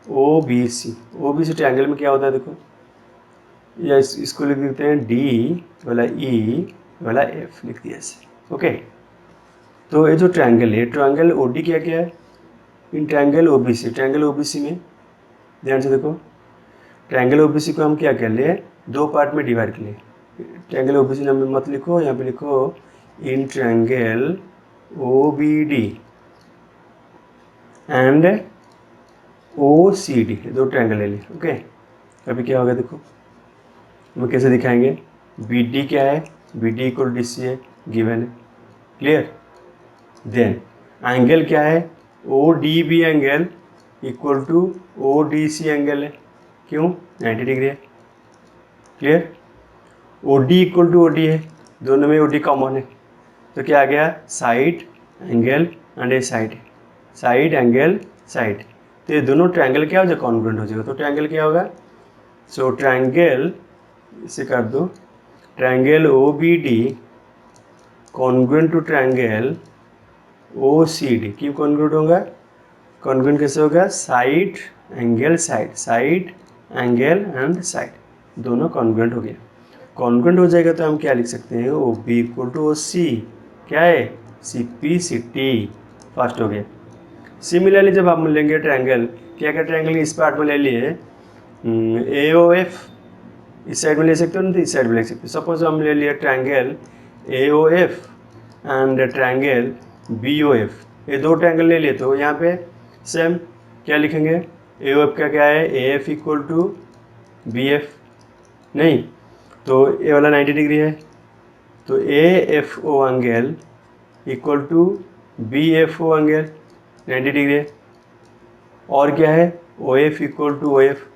O B C triangle में क्या होता है, देखो या इसको लिख देते हैं डी वाला ई वाला एफ लिख दिया ऐसे, ओके। तो ये जो ट्रायंगल है, ट्रायंगल ओ डी क्या क्या है, in triangle O B C, triangle O B C में ध्यान से देखो, ट्रायंगल ओ बी सी को हम क्या कर ले, दो पार्ट में डिवाइड कर ले। ट्रायंगल ओ बी सी नाम मत लिखो, यहाँ पे लिखो in triangle O B D and O C D, दो ट्रायंगल ले लिए, ओके। अभी क्या होगा देखो, हम कैसे दिखाएंगे, बी डी क्या है, B D equal D C है, गिवन है, क्लियर। देन एंगल क्या है, O D B angle equal to O D C angle है, क्यों, 90 डिग्री है, clear. O D equal to O D है, दोनों में ओ डी कॉमन है, तो क्या आ गया, side angle and A side, side angle side. तो ये दोनों ट्रायंगल क्या हो जाएगा, कॉन्ग्रुएंट हो जाएगा। तो ट्रायंगल क्या होगा, सो ट्रायंगल इसे कर दो, triangle O B D congruent to triangle O C D, क्यों कॉन्ग्रुएंट होगा, कॉन्ग्रुएंट कैसे होगा, side angle side, side angle and side, दोनों कॉन्ग्रुएंट हो गया। कॉन्ग्रुएंट हो जाएगा तो हम क्या लिख सकते हैं, O B equal to O C, क्या है, C P C T, first हो गया। सिमिलरली जब हम लेंगे ट्रायंगल, क्या क्या ट्रायंगल इस पार्ट में ले लिए, ए ओ एफ इस साइड में ले सकते हो ना, तो इस साइड में ले सकते हो। सपोज हम ले लिए triangle A O F and triangle B O F, ये दो ट्रायंगल ले लिए, तो यहाँ पे सेम क्या लिखेंगे, ए ओ एफ का क्या है, A F equal to B F, नहीं तो ए वाला 90 डिग्री है, तो A F O angle equal to B F O angle 90 degree है। और क्या है, O F equal to O F,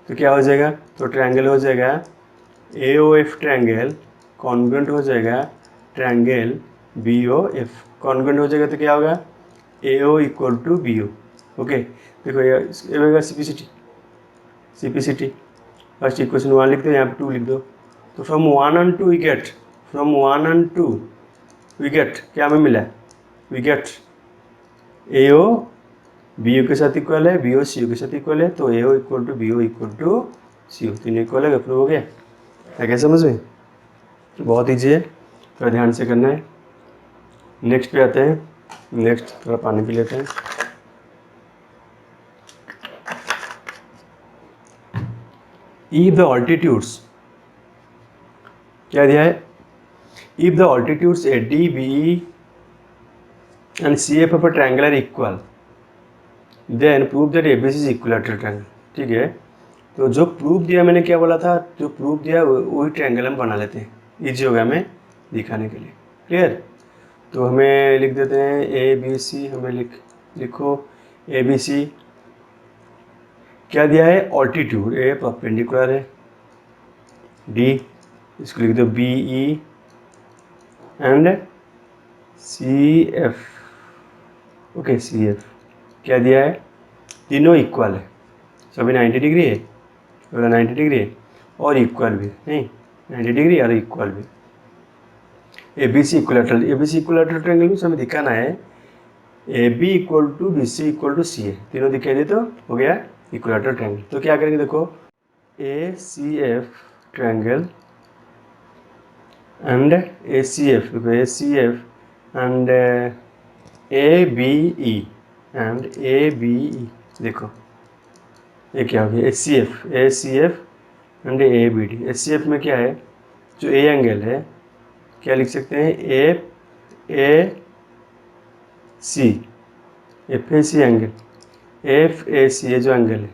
तो क्या हो जाएगा, तो ट्रायंगल हो जाएगा A O F triangle congruent हो जाएगा triangle B O F, congruent हो जाएगा तो क्या होगा, A O equal to B O, okay. देखो ये होगा C P C T, first equation 1 लिख दो, यहाँ पे 2 लिख दो, तो from 1 and 2 we get, from 1 and 2 we get, क्या हमें मिला, we get A O B O के साथ इक्वल है, बी ओ सी ओ के साथ इक्वल है, तो A O equal to B O equal to C O, तीनों इक्वल है, प्रूव हो गया। क्या समझ में, बहुत ईजी है, थोड़ा ध्यान से करना है। नेक्स्ट पे आते हैं, नेक्स्ट थोड़ा पानी पी लेते हैं। इफ द ऑल्टीट्यूड्स, क्या दिया है, if the altitudes A D B and C F of a triangle are equal then prove that ABC is equilateral triangle, ठीक है। तो जो प्रूफ दिया, मैंने क्या बोला था, जो प्रूफ दिया वही ट्रायंगल हम बना लेते हैं, ईजी होगा हमें दिखाने के लिए, क्लियर। तो हमें लिख देते हैं ए बी सी, हमें लिखो ए बी सी, क्या दिया है, ऑल्टीट्यूड, ए परपेंडिकुलर है, डी इसको लिख दो B E and C F, okay C F क्या दिया है, तीनों इक्वल है, सभी 90 डिग्री है, 90 डिग्री है और इक्वल भी, नहीं 90 डिग्री और इक्वल भी। A B C equilateral triangle में हमें दिखाना है A B equal to B C equal to C A, तीनों दिखाई दे तो हो गया इक्विलैटरल ट्रायंगल। तो क्या करेंगे, देखो A C F triangle and A C F, देखो A C F and A B E and A B E. देखो ये क्या हो गया, A C F and A B D. H C F में क्या है, जो ए एंगल है क्या लिख सकते हैं, F A C, F A C angle, F A C ये जो एंगल है।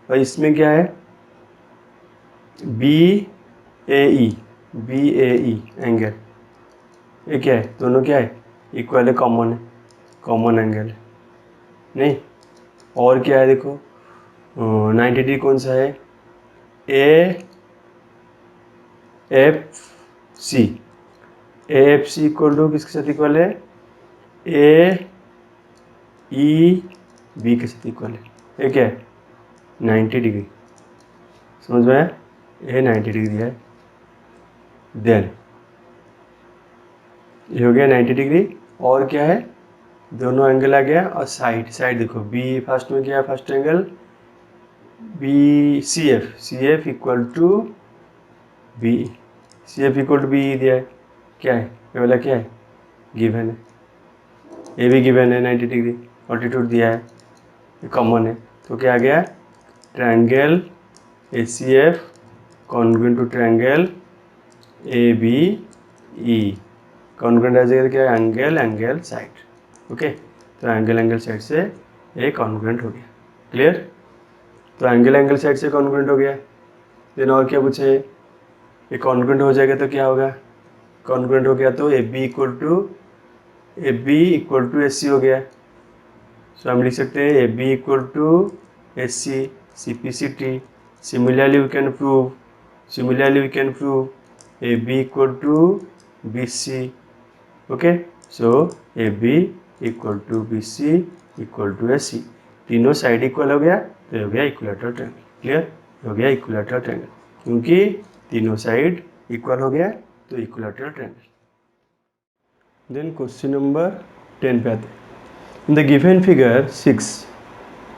और इसमें क्या है, बी ए ई एंगल, ये क्या है, दोनों क्या है, इक्वल है, कॉमन है, कॉमन एंगल है नहीं। और क्या है देखो, 90 डिग्री कौन सा है, A F C, A F C equal to किसके साथ इक्वल है, ए ई बी के साथ इक्वल है। ये क्या है, 90 डिग्री, समझ में आया, ये 90 डिग्री दिया है। देन ये हो गया 90 डिग्री। और क्या है, दोनों एंगल आ गया। और साइड देखो, बी फर्स्ट में क्या है, first angle B C F equal to B, C F equal to B दिया है। क्या है ये वाला, क्या है, गिवन है, ये भी गिवन है 90 डिग्री, ऑल्टीट्यूड दिया है, ये कॉमन है। तो क्या आ गया, triangle A C F congruent to triangle A B E, congruent आ जाएगा क्या, एंगल साइड। ओके, तो एंगल साइड से ये कॉन्ग्रुएंट हो गया। क्लियर, तो एंगल साइड से कॉन्ग्रुएंट हो गया। देन और क्या पूछे, ये कॉन्ग्रुएंट हो जाएगा तो क्या होगा, कॉन्ग्रुएंट हो गया तो A B equal to S C हो गया। सो हम लिख सकते हैं A B equal to S C, C P C T. Similarly we can prove A B equal to B C. Okay, so A B equal to B C equal to S C, तीनों साइड इक्वल हो गया तो हो गया इक्विलैटरल ट्रायंगल। क्लियर, हो गया इक्विलैटरल ट्रायंगल, क्योंकि तीनों साइड इक्वल हो गया तो equilateral triangle. Then question number 10 पे आते हैं। In the given figure 6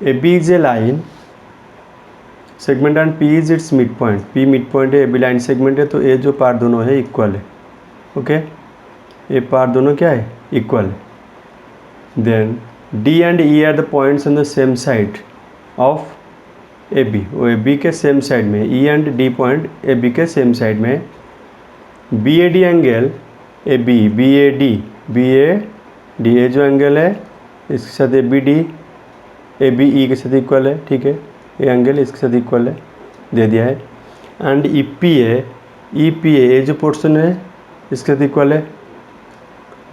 A B is a line segment and P is its mid point. P mid point है, ए बी लाइन सेगमेंट है, तो ए जो पार्ट दोनों है इक्वल है। ओके, ये पार्ट दोनों क्या है, इक्वल है। Then D and E are the points on the same side of A B, वो ए बी के सेम साइड में, E and D point A B के सेम साइड में। B A D angle A B A D A जो एंगल है इसके साथ ए बी ई के साथ इक्वल है। ठीक है, ये एंगल इसके साथ इक्वल है, दे दिया है। एंड ई पी ए जो पोर्शन है इसके साथ इक्वल है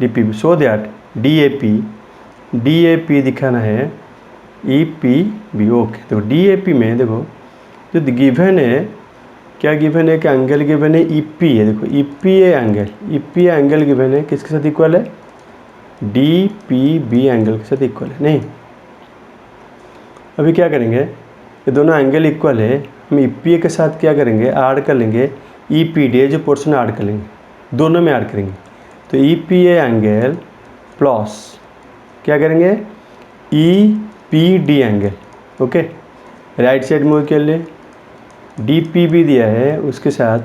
D P B. So that D A P दिखाना है ई पी बी। ओके, तो डी ए पी में देखो जो गिवन है, क्या गिवन है, कि एंगल गिवन है ई पी है। देखो E P A angle given है, किसके साथ इक्वल है, डी पी बी एंगल के साथ इक्वल है नहीं। अभी क्या करेंगे, ये दोनों एंगल इक्वल है, हम ई पी ए के साथ क्या करेंगे, ऐड कर लेंगे ई पी डी जो पोर्शन ऐड कर लेंगे, दोनों में ऐड करेंगे। तो E P A angle plus क्या करेंगे, E P D angle. Okay, right side में के लिए डी पी बी दिया है, उसके साथ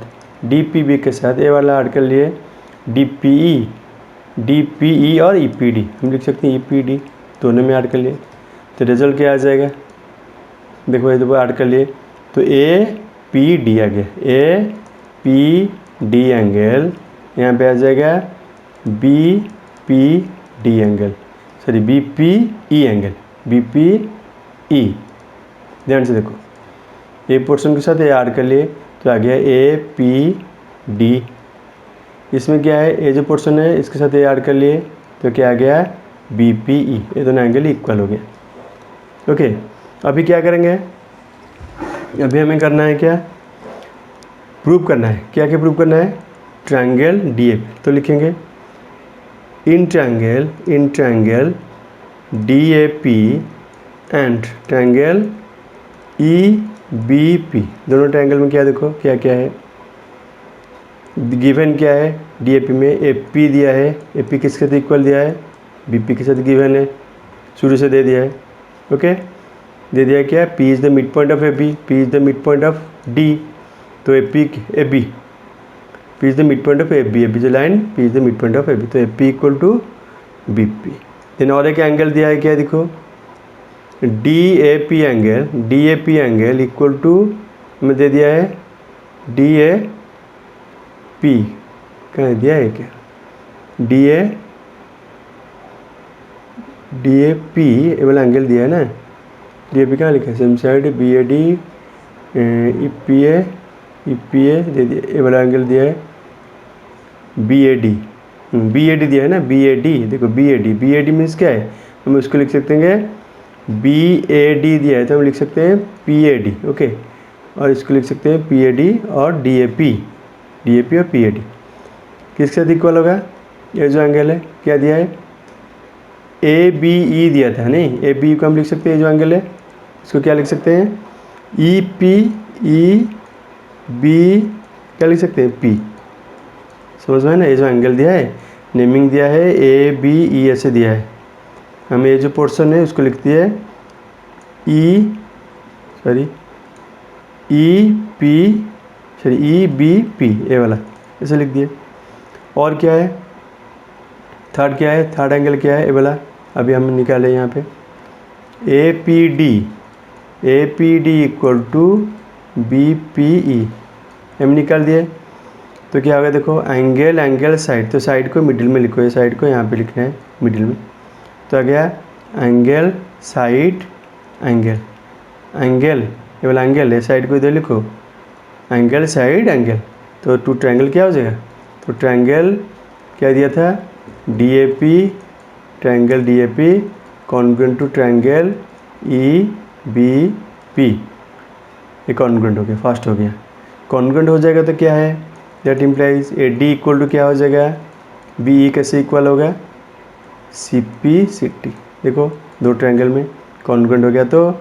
डी पी बी के साथ ए वाला ऐड कर लिए, डी पी ई और ई पी डी हम लिख सकते हैं, ई पी डी दोनों में ऐड कर लिए। तो रिजल्ट क्या आ जाएगा, देखो ये दो ऐड कर लिए तो ए पी डी आ गया, ए पी डी एंगल यहाँ पे आ जाएगा B P D angle, sorry B P E angle, B P E. ध्यान से देखो, ए पोर्शन के साथ ए ऐड कर लिए तो आ गया ए पी डी। इसमें क्या है, ए जो पोर्शन है इसके साथ ए ऐड कर लिए तो क्या आ गया, बी पी ई। ये दोनों एंगल इक्वल हो गया। ओके, अभी क्या करेंगे, अभी हमें करना है क्या, प्रूव करना है। क्या प्रूव करना है, ट्रायंगल डी ए पी। तो लिखेंगे in triangle D A P and triangle E B P, दोनों ट्रायंगल में क्या देखो क्या क्या है, गिवन क्या है, डी ए पी में ए पी दिया है, ए पी किसके साथ इक्वल दिया है, बी पी के साथ गिवन है, शुरू से दे दिया है। ओके, दे दिया क्या, P is the mid point of A B, P is the mid point of D. तो A B P is the midpoint of AB, AB is the line, P is the midpoint of AB, तो AP equal to BP। Then और एक एंगल दिया है क्या, देखो DAP angle, DAP angle equal to हमें दे दिया है DAP, कहाँ दिया है क्या, DAP ये वाला एंगल दिया है ना, DAP कहाँ लिखा है, सेम साइड BAD EPA दे दिया, ये वाला एंगल दिया है BAD दिया है ना, BAD देखो BAD मीन्स क्या है, हम उसको लिख सकते हैं BAD दिया है तो हम लिख सकते हैं PAD, ओके, और इसको लिख सकते हैं PAD और DAP और PAD किसके साथ इक्वल होगा, ये जो एंगल है क्या दिया है ABE दिया था नहीं, ABE को हम लिख सकते हैं, जो एंगल है इसको क्या लिख सकते हैं EPEB क्या लिख सकते हैं P, समझ में है ना। ये जो एंगल दिया है नेमिंग दिया है ABE ऐसे दिया है, हमें ये जो पोर्शन है उसको लिखती है EBP ये वाला ऐसे लिख दिए। और क्या है थर्ड, क्या है थर्ड एंगल क्या है, ये वाला अभी हम निकाले यहाँ पे APD इक्वल टू BPE हम निकाल दिए, तो क्या होगा देखो एंगल साइड, तो साइड को मिडिल में लिखो, ये साइड को यहाँ पे लिखना है मिडिल में, तो आ गया एंगल साइड एंगल ये वाला एंगल है, साइड को इधर लिखो एंगल साइड एंगल, तो टू ट्रायंगल क्या हो जाएगा, तो ट्रायंगल क्या दिया था DAP triangle DAP congruent to triangle EBP, ये कॉन्ग्रुएंट हो गया, फास्ट हो गया, कॉन्ग्रुएंट हो जाएगा तो क्या है that implies AD equal to क्या हो जाएगा BE कैसे इक्वल होगा CPCT, देखो दो ट्रायंगल में कॉन्ग्रुएंट हो गया, तो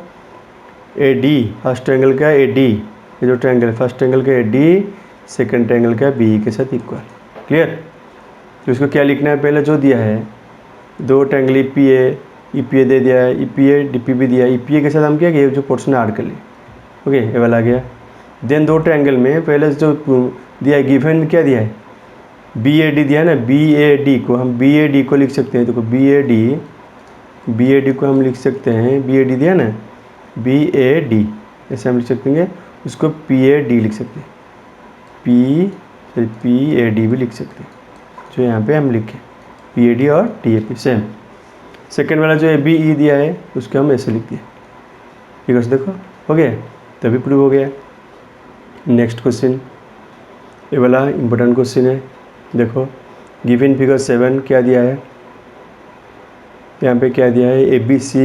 AD फर्स्ट ट्रायंगल का AD, ये जो ट्रायंगल फर्स्ट ट्रायंगल का AD सेकंड ट्रायंगल का BE के साथ इक्वल, क्लियर। तो इसको क्या लिखना है, पहले जो दिया है दो ट्रायंगल EPA दे दिया है, EPA DP भी दिया है, EPA के साथ हम क्या किया जो पोर्शन ऐड कर लिए, ओके ये वाला आ गया। देन दो ट्रायंगल में पहले जो दिया है गिवन क्या दिया है BAD दिया है ना, BAD को हम BAD को लिख सकते हैं, देखो BAD को हम लिख सकते हैं, BAD दिया ना BAD ऐसे हम लिख सकते हैं, उसको PAD लिख सकते हैं, PAD भी लिख सकते हैं, जो यहाँ पे हम लिखे PAD और DAP सेम। सेकेंड वाला जो ABE दिया है उसको हम ऐसे लिख दिए, ठीक है, देखो हो गया, तभी प्रूव हो गया। नेक्स्ट क्वेश्चन, ये वाला इम्पोर्टेंट क्वेश्चन है, देखो गिवन फिगर 7 क्या दिया है, यहाँ पे क्या दिया है ABC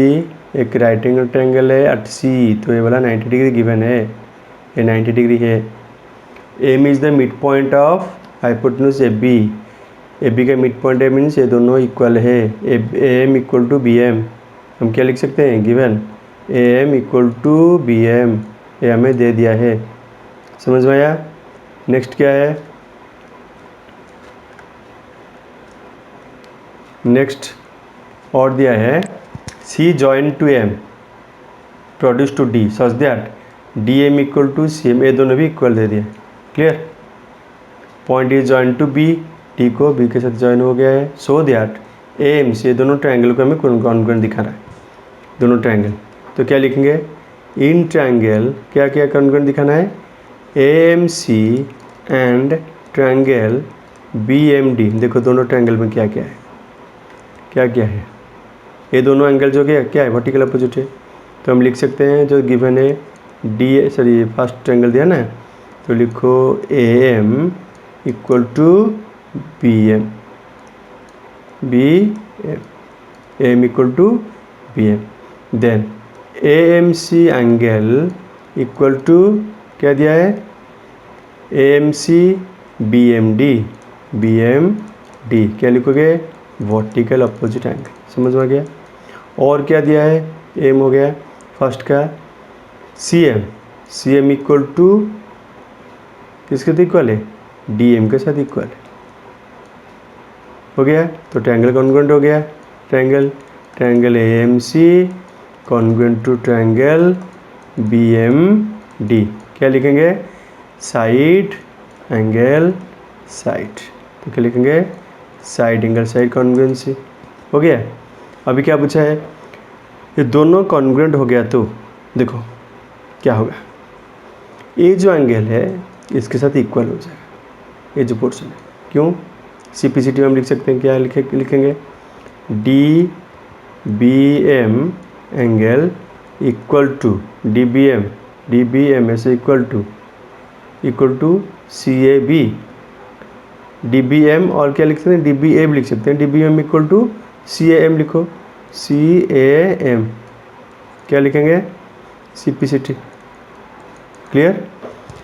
एक राइट एंगल ट्रायंगल है at C, तो ये वाला 90 डिग्री गिवन है, ये 90 डिग्री है। M is the mid point of hypotenuse AB का मिड पॉइंट है, मीन्स ये दोनों इक्वल है, AM इक्वल टू BM, हम क्या लिख सकते हैं given AM equal to BM, ये हमें दे दिया है, समझ में आया। नेक्स्ट क्या है, नेक्स्ट और दिया है C join to M produce to D such that DM equal to CM, ये दोनों भी इक्वल दे दिया, clear. Point is join to B, D को B के साथ जॉइन हो गया है, सो दैट AMC, ये दोनों ट्रायंगल को हमें कॉन्ग्रुएंट दिखा रहा है, दोनों ट्रायंगल, तो क्या लिखेंगे इन ट्रायंगल क्या क्या कॉन्ग्रुएंट दिखाना है AMC एंड ट्रायंगल BMD, देखो दोनों ट्रायंगल में क्या क्या है, क्या क्या है, ये दोनों एंगल जो क्या है वर्टिकल अपोजिट है, तो हम लिख सकते हैं जो गिवन है फर्स्ट ट्रायंगल दिया ना, तो लिखो AM equal to BM AM equal to BM, then AMC angle equal to क्या दिया है AMC BMD क्या लिखोगे वर्टिकल अपोजिट एंगल, समझ में आ गया। और क्या दिया है एम हो गया फर्स्ट का CM इक्वल टू किसके साथ इक्वल है DM के साथ इक्वल है, हो गया, तो ट्रायंगल कॉन्ग्रुएंट हो गया, triangle AMC congruent to triangle BMD, क्या लिखेंगे साइड एंगल साइड। तो क्या लिखेंगे, साइड एंगल साइड कॉन्ग्रुएंसी। हो गया। अभी क्या पूछा है, ये दोनों कॉन्ग्रुएंट हो गया तो देखो क्या होगा, ये जो एंगल है इसके साथ इक्वल हो जाएगा, ये जो पोर्शन है। क्यों, CPCT में हम लिख सकते हैं, क्या लिखेंगे, DBM angle equal to DBM ऐसे इक्वल टू CAB। DBM और क्या लिख सकते हैं, DBM लिख सकते हैं, DBM इक्वल टू CAM लिखो, CAM क्या लिखेंगे, CPCT। क्लियर।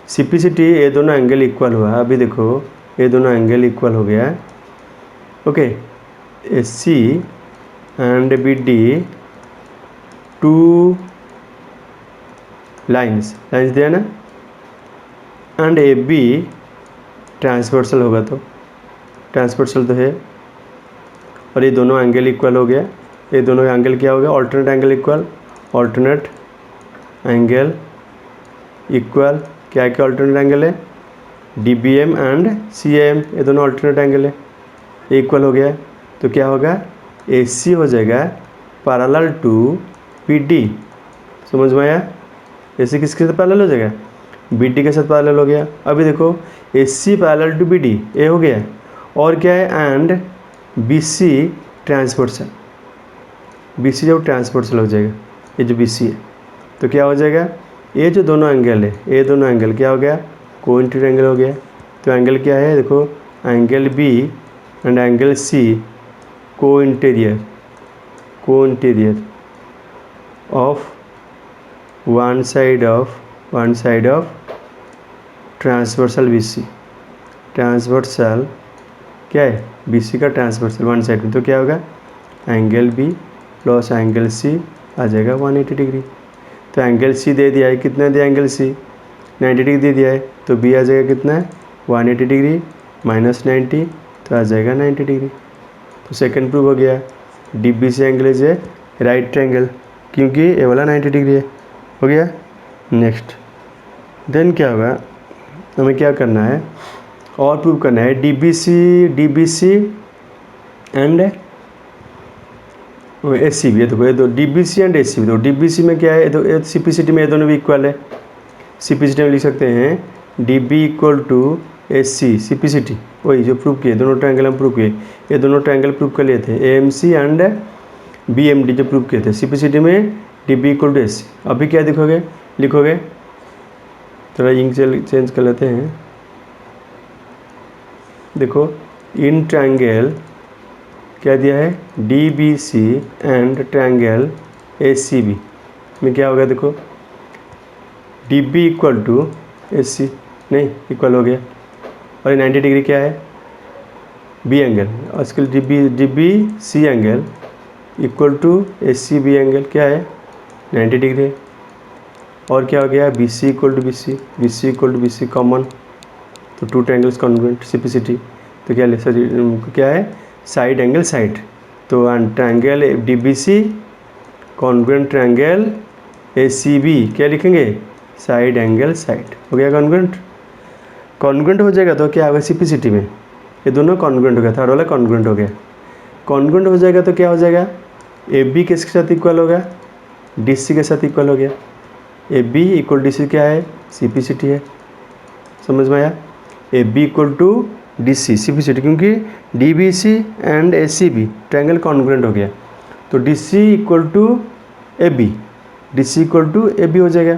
CPCT ये दोनों एंगल इक्वल हुआ। अभी देखो ये दोनों एंगल इक्वल हो गया। Okay, AC and BD two lines दिया ना, एंड AB ट्रांसवर्सल होगा, तो ट्रांसवर्सल तो है, और ये दोनों एंगल इक्वल हो गया। ये दोनों एंगल क्या हो गया, alternate angle equal, alternate angle equal, क्या क्या ऑल्टरनेट एंगल है, DBM एंड CAM, ये दोनों ऑल्टरनेट एंगल है, इक्वल हो गया। तो क्या होगा, AC हो जाएगा पैरेलल टू BD। समझ में आया, AC किसके साथ पैरेलल हो जाएगा, BD के साथ पैरेलल हो गया। अभी देखो AC पैरेलल टू BD ये हो गया, और क्या है, एंड BC ट्रांसवर्सल, BC जब ट्रांसवर्सल हो जाएगा, ये जो BC है, तो क्या हो जाएगा, ये जो दोनों एंगल है, ये दोनों एंगल क्या हो गया, कोइंसिडेंट एंगल हो गया। तो एंगल क्या है, देखो angle B and angle C cointerior of one side of transversal BC, transversal क्या है, BC का ट्रांसवर्सल वन साइड में। तो क्या होगा, angle B plus angle C आ जाएगा 180 डिग्री। तो एंगल C दे दिया है, कितना दिया एंगल C, 90 डिग्री दे दिया है, तो B आ जाएगा कितना है, 180 डिग्री माइनस 90, तो आ जाएगा 90 डिग्री। तो सेकंड प्रूव हो गया, DBC angle is a right triangle, क्योंकि ये वाला 90 डिग्री है। हो गया। नेक्स्ट देन क्या होगा, हमें क्या करना है और प्रूव करना है, DBC एंड ACB। ये देखो ये दो DBC एंड ACB, तो DBC में क्या है, तो CPCT में ये दोनों भी इक्वल है। CPCT में लिख सकते हैं DB equal to AC CPCT, वही जो प्रूव किए, दोनों ट्रायंगल हम प्रूव किए, ये दोनों ट्रायंगल प्रूव कर लिए थे, AMC एंड BMD जो प्रूव किए थे। CPCT में DB इक्वल टू AC। अभी क्या लिखोगे, थोड़ा इंक चेंज कर लेते हैं। देखो इन ट्रायंगल क्या दिया है, DBC एंड ट्रायंगल ACB में क्या होगा, देखो DB इक्वल टू AC, नहीं इक्वल हो गया, और 90 डिग्री क्या है, B एंगल, और इसके लिए DBC angle equal to ACB angle क्या है, 90 डिग्री है। और क्या हो गया, BC equal to BC common, तो टू ट्रायंगल्स कॉन्ग्रुएंट CPCT। तो क्या है, साइड एंगल साइड, तो triangle DBC congruent triangle ACB क्या लिखेंगे, साइड एंगल साइड। हो गया कॉन्ग्रुएंट हो जाएगा, तो क्या होगा CPCT में ये दोनों कॉन्ग्रुएंट हो गया, थर्ड वाला कॉन्ग्रुएंट हो गया। कॉन्ग्रुएंट हो जाएगा तो क्या हो जाएगा, AB किसके साथ इक्वल होगा, DC के साथ इक्वल हो गया। AB इक्वल DC क्या है, CPCT है। समझ में आया, AB equal to DC CPCT, क्योंकि DBC and ACB triangle congruent हो गया, तो DC इक्वल टू AB हो जाएगा।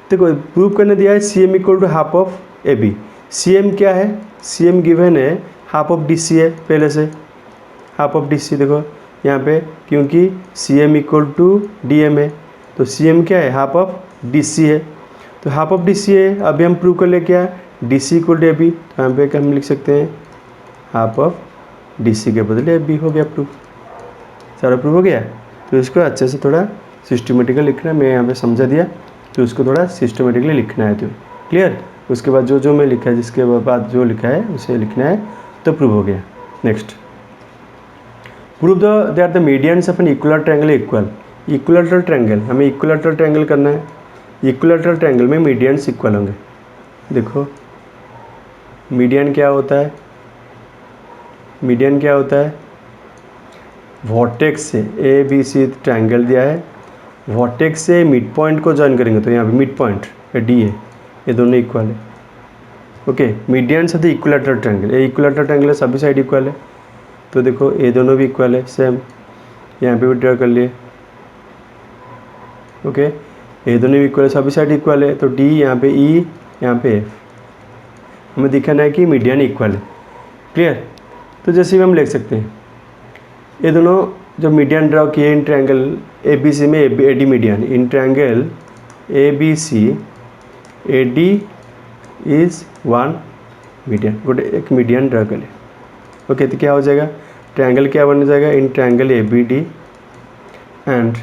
देखो प्रूव करने दिया है CM equal to half of AB। CM क्या है, CM गिवन है हाफ ऑफ DC है, पहले से हाफ ऑफ DC देखो यहाँ पे, क्योंकि CM इक्वल टू DM है, तो CM क्या है, हाफ ऑफ DC है, तो हाफ ऑफ DC है। अभी हम प्रूव कर ले क्या, DC इक्वल टू AB, तो यहाँ पे हम लिख सकते हैं हाफ ऑफ DC के बदले AB। हो गया प्रूफ, सारा प्रूफ हो गया। तो इसको अच्छे से थोड़ा सिस्टमेटिकली लिखना, मैं यहाँ पे समझा दिया, तो उसको थोड़ा सिस्टमेटिकली लिखना है। तो क्लियर, उसके बाद जो मैं लिखा है, जिसके बाद जो लिखा है उसे लिखना है, तो प्रूव हो गया। Next, prove that the medians of an equilateral triangle equal. Equilateral triangle, हमें इक्विलैटरल ट्रायंगल करना है, इक्विलैटरल ट्रायंगल में मीडियंस इक्वल होंगे। देखो मीडियन क्या होता है? मीडियन क्या होता है? वर्टेक्स से ए बी सी ट्रायंगल दिया है, वर्टेक्स से मिड पॉइंट को जॉइन करेंगे तो यहाँ पे मिड पॉइंट डी है, ये दोनों इक्वल है। ओके, मीडियन से इक्विलैटरल ट्रायंगल, ये इक्विलैटरल ट्रायंगल है, सभी साइड इक्वल है। तो देखो ये दोनों भी इक्वल है, सेम यहाँ पे भी ड्रा कर लिए। ओके, ये दोनों भी इक्वल है, सभी साइड इक्वल है। तो डी यहाँ पे ई, यहाँ पे एफ, हमें दिखाना है कि मीडियन इक्वल है। क्लियर? तो जैसे भी हम लिख सकते हैं, ये दोनों जो मीडियन ड्रा किए इन ट्रायंगल ए बी सी में, A D median, in triangle A B C A D is one median, गोटे एक मीडियन ड्रा कर ले। ओके, तो क्या हो जाएगा? ट्रायंगल क्या बन जाएगा? In triangle A B D and,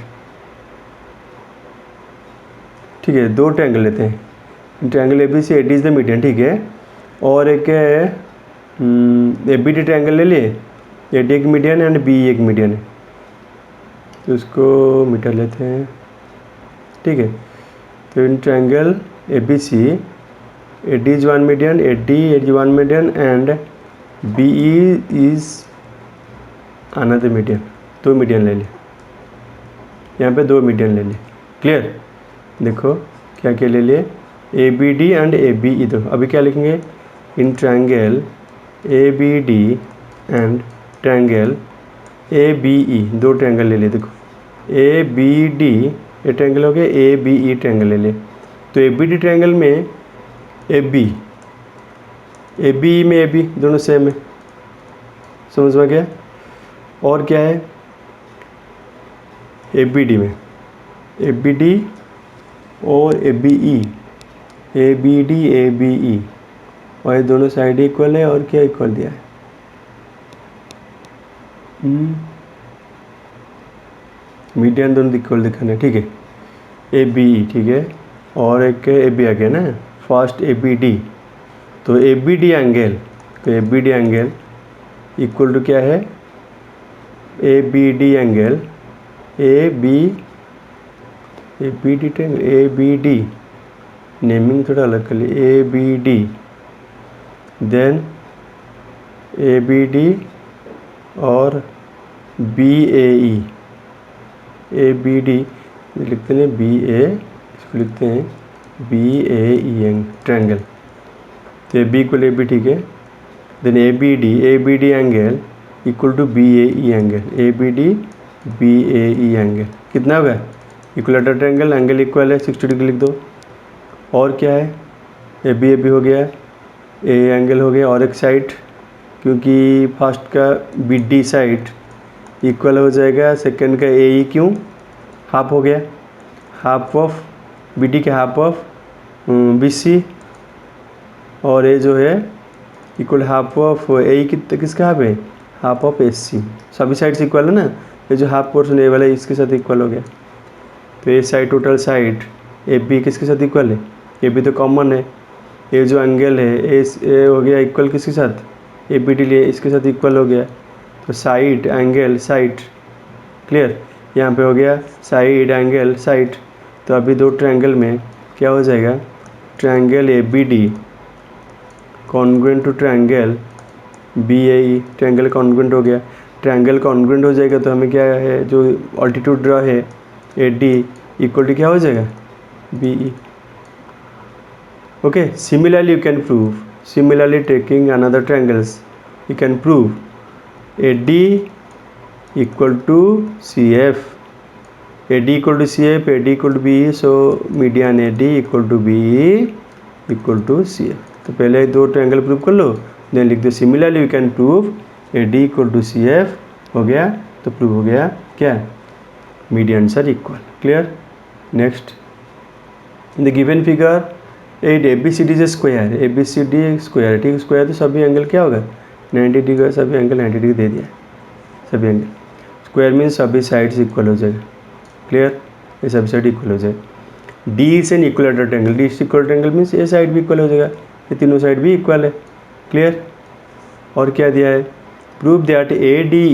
ठीक है, दो ट्रायंगल लेते हैं, in triangle A B C A D is the median, ठीक है। और एक ए बी डी ट्रायंगल ले लिए, ए डी एक मीडियन एंड बी एक मीडियन है, तो उसको मिटा लेते हैं, ठीक है। तो in triangle A B C A D is one median, A D is one median and B E is another median, दो मीडियन ले लिए, यहाँ पे दो मीडियन ले लिए। क्लियर? देखो क्या क्या ले लिए, A B D and A B E दो। अभी क्या लिखेंगे? In triangle A B D and triangle A B E, दो ट्रायंगल ले लिए। देखो ए बी डी ये ट्रायंगल हो गया, ए बी ई ट्रायंगल ले लिए। तो ए बी डी ट्रायंगल में ए बी में ए बी दोनों सेम है, समझ में गया? और क्या है? ए बी डी में ए बी डी और A B E, A B D A B E, और ये दोनों साइड इक्वल है। और क्या इक्वल दिया है? मीडियन दोनों इक्वल दिखाना है, ठीक है। ए बी ई, ठीक है, और एक ए बी आ गया ना, फर्स्ट ए बी डी। तो ए बी डी एंगल, तो A B D angle equal to क्या है? A B D angle A B D triangle, A B D, naming थोड़ा अलग कर लिए, A B D, then A B D और B A E, A B D लिखते हैं बी ए, इसको लिखते हैं बी ए ई ट्रायंगल। तो A B equal A B, ठीक है। Then A B D angle equal to B A E angle, A B D B A E angle कितना होगा? इक्विलैटरल ट्रायंगल, एंगल इक्वल है, 60 डिग्री लिख दो। और क्या है? ए बी हो गया, ए एंगल हो गया, और एक साइड, क्योंकि फर्स्ट का बी डी साइड इक्वल हो जाएगा सेकंड का ए ई, क्यों? हाफ हो गया, हाफ ऑफ बी डी के हाफ ऑफ बी सी, और ए जो है इक्वल हाफ ऑफ ए किसका हाफ है? हाफ ऑफ एस सी, सभी साइड्स इक्वल है ना, ये जो हाफ पोर्शन ए वाला है इसके साथ इक्वल हो गया। तो a side, total side A B किसके साथ इक्वल है? ए बी तो कॉमन है, ये जो एंगल है ए हो गया इक्वल किसके साथ? ए बी डी लिए, इसके साथ इक्वल हो गया। तो साइड एंगल साइड, क्लियर? यहाँ पे हो गया साइड एंगल साइड। तो अभी दो ट्रायंगल में क्या हो जाएगा? Triangle A B D congruent to triangle B A E, triangle congruent हो गया। ट्रायंगल कॉन्ग्रुएंट हो जाएगा तो हमें क्या है, जो ऑल्टीट्यूड ड्रा है ए डी इक्वल टू क्या हो जाएगा? B E. Okay, similarly you can prove, similarly taking another triangles you can prove A D equal to C F, A D equal to C F, A D equal to B E, so median A D equal to B E equal to C F. तो पहले दो ट्रायंगल प्रूव कर लो, देन लिख दो similarly you can prove A D equal to C F, हो गया। तो प्रूव हो गया क्या? Medians are equal. Clear? Next, in the given figure A B C D is square, A B C D square, ठीक है। स्क्वायर तो सभी एंगल क्या होगा? 90 डिग्री, सभी एंगल 90 डिग्री दे दिया, सभी एंगल। स्क्वायर मीन्स सभी साइड्स इक्वल हो जाएगा। क्लियर? ये सभी साइड इक्वल हो जाएगा। D is an equilateral triangle, D is equal triangle means ये साइड भी इक्वल हो जाएगा, ये तीनों साइड भी इक्वल है। क्लियर? और क्या दिया है? Prove that A D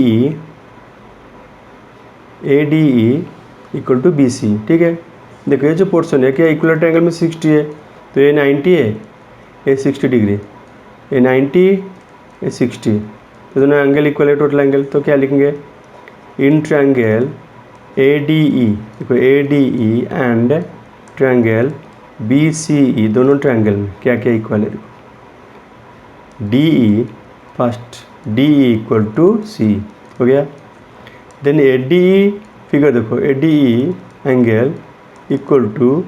E equal to B C, ठीक है। देखो ये जो पोर्शन है क्या इक्विलैटरल ट्रायंगल में 60 है, तो ये 90 है, ये 60 डिग्री, ये 90 ये 60, तो दोनों एंगल इक्वल है टोटल एंगल। तो क्या लिखेंगे, इन ट्रायंगल ADE, देखो ADE एंड ट्रायंगल BCE, दोनों ट्रायंगल में क्या क्या इक्वल है, देखो DE first, DE equal to C हो गया। देन ADE फिगर देखो, ADE angle equal to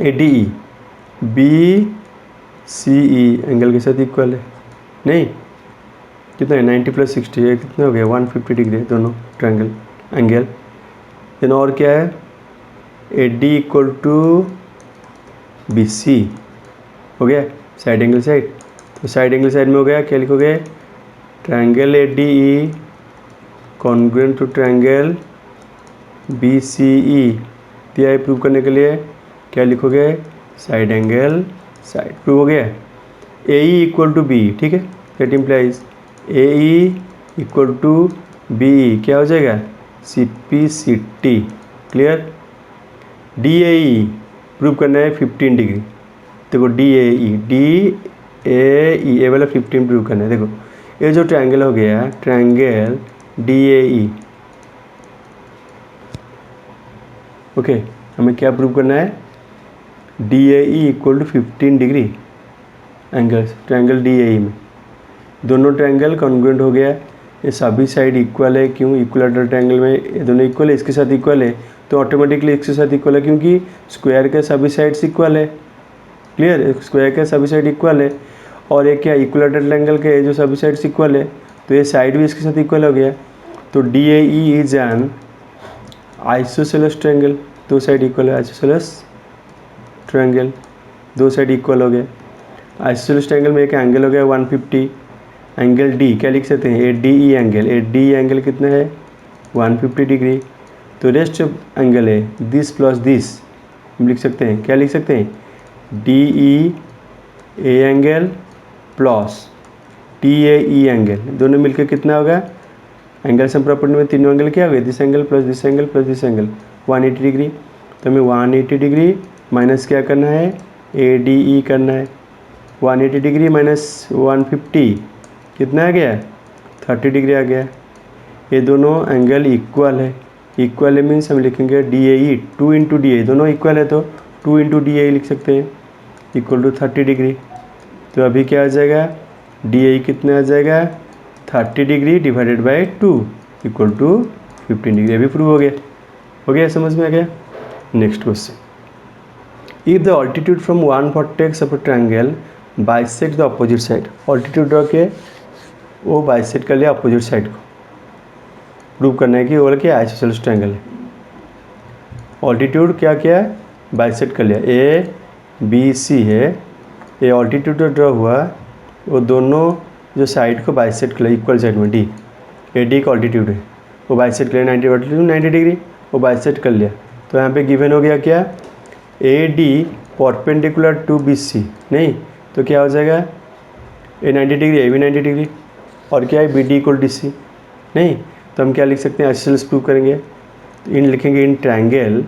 ADE BCE angle के साथ इक्वल है, नहीं कितना है 90 + 60, ये कितना हो गया 150 डिग्री दोनों ट्रायंगल एंगल। देन और क्या है, AD इक्वल टू BC हो गया, साइड एंगल साइड। तो साइड एंगल साइड में हो गया, क्या लिखोगे, triangle ADE congruent to triangle BCE दिया है। प्रूव करने के लिए क्या लिखोगे, साइड एंगल साइड। प्रूव हो गया। AE इक्वल टू BE, ठीक है, that implies AE equal to BE क्या हो जाएगा, CPCT। क्लियर। DAE प्रूव करना है 15 डिग्री। देखो DAE ए वाला 15 प्रूव करना है। देखो ये जो ट्रायंगल हो गया, ट्रायंगल DAE, ओके, हमें क्या प्रूव करना है, DAE equal to 15 degree angle triangle DAE में। दोनों ट्रायंगल कॉन्ग्रुएंट हो गया, ये सभी साइड इक्वल है। क्यों, इक्विलैटरल ट्रायंगल में ये दोनों इक्वल है, इसके साथ इक्वल है, तो ऑटोमेटिकली इसके साथ इक्वल है, क्योंकि स्क्वायर के सभी साइड्स इक्वल है। क्लियर, स्क्वायर के सभी साइड इक्वल है। और एक क्या, इक्विलैटरल ट्रायंगल के जो सभी साइड्स इक्वल है, तो ये साइड भी इसके साथ इक्वल हो गया। तो DAE is an isosceles triangle, दो साइड इक्वल है, आइसोसेलेस ट्रायंगल, दो साइड इक्वल हो गए। आइसोसेलेस ट्रायंगल में एक एंगल हो गया 150, एंगल D क्या लिख सकते हैं, ADE एंगल, ADE एंगल कितना है 150 डिग्री। तो रेस्ट एंगल है दिस प्लस दिस, हम लिख सकते हैं, क्या लिख सकते हैं, DEA angle plus TAE angle, दोनों मिलकर कितना होगा, एंगल सम प्रॉपर्टी में तीनों एंगल क्या हो गए, this angle plus this angle plus this angle 180 degree. तो हमें 180 डिग्री माइनस क्या करना है, ADE करना है। 180 डिग्री माइनस 150 कितना आ गया, 30 डिग्री आ गया। ये दोनों एंगल इक्वल है, इक्वल है मीन्स हम लिखेंगे DAE 2 × DAE, दोनों इक्वल है तो 2 × DAE लिख सकते हैं, इक्वल टू 30 डिग्री। तो अभी क्या आ जाएगा, DAE कितना आ जाएगा, 30 degree divided by 2 equal to 15 degree. अभी प्रूव हो गया, समझ में आ गया। Next question, if the altitude from 140 of a triangle bisect the opposite side, altitude draw के वो बाइसेक्ट कर लिया अपोजिट साइड को, प्रूव करना है कि वो क्या आइसोसेलेस ट्रायंगल है। ऑल्टीट्यूड क्या क्या बाइसेक्ट कर लिया, ABC है, ये ऑल्टीट्यूड ड्रॉ हुआ, वो दोनों जो साइड को बाइसेक्ट कर लिया इक्वल साइड में, AD का ऑल्टीट्यूड है, वो बाइसेक्ट कर लिया 90 डिग्री, वो बाइसेक्ट कर लिया। तो यहाँ पे गिवन हो गया क्या, AD परपेंडिकुलर टू BC, नहीं तो क्या हो जाएगा, ये 90 डिग्री, ये भी 90 डिग्री, और क्या है BD इक्वल DC, नहीं तो हम क्या लिख सकते हैं, आइसोसेलेस प्रूव करेंगे, तो इन लिखेंगे इन ट्रायंगल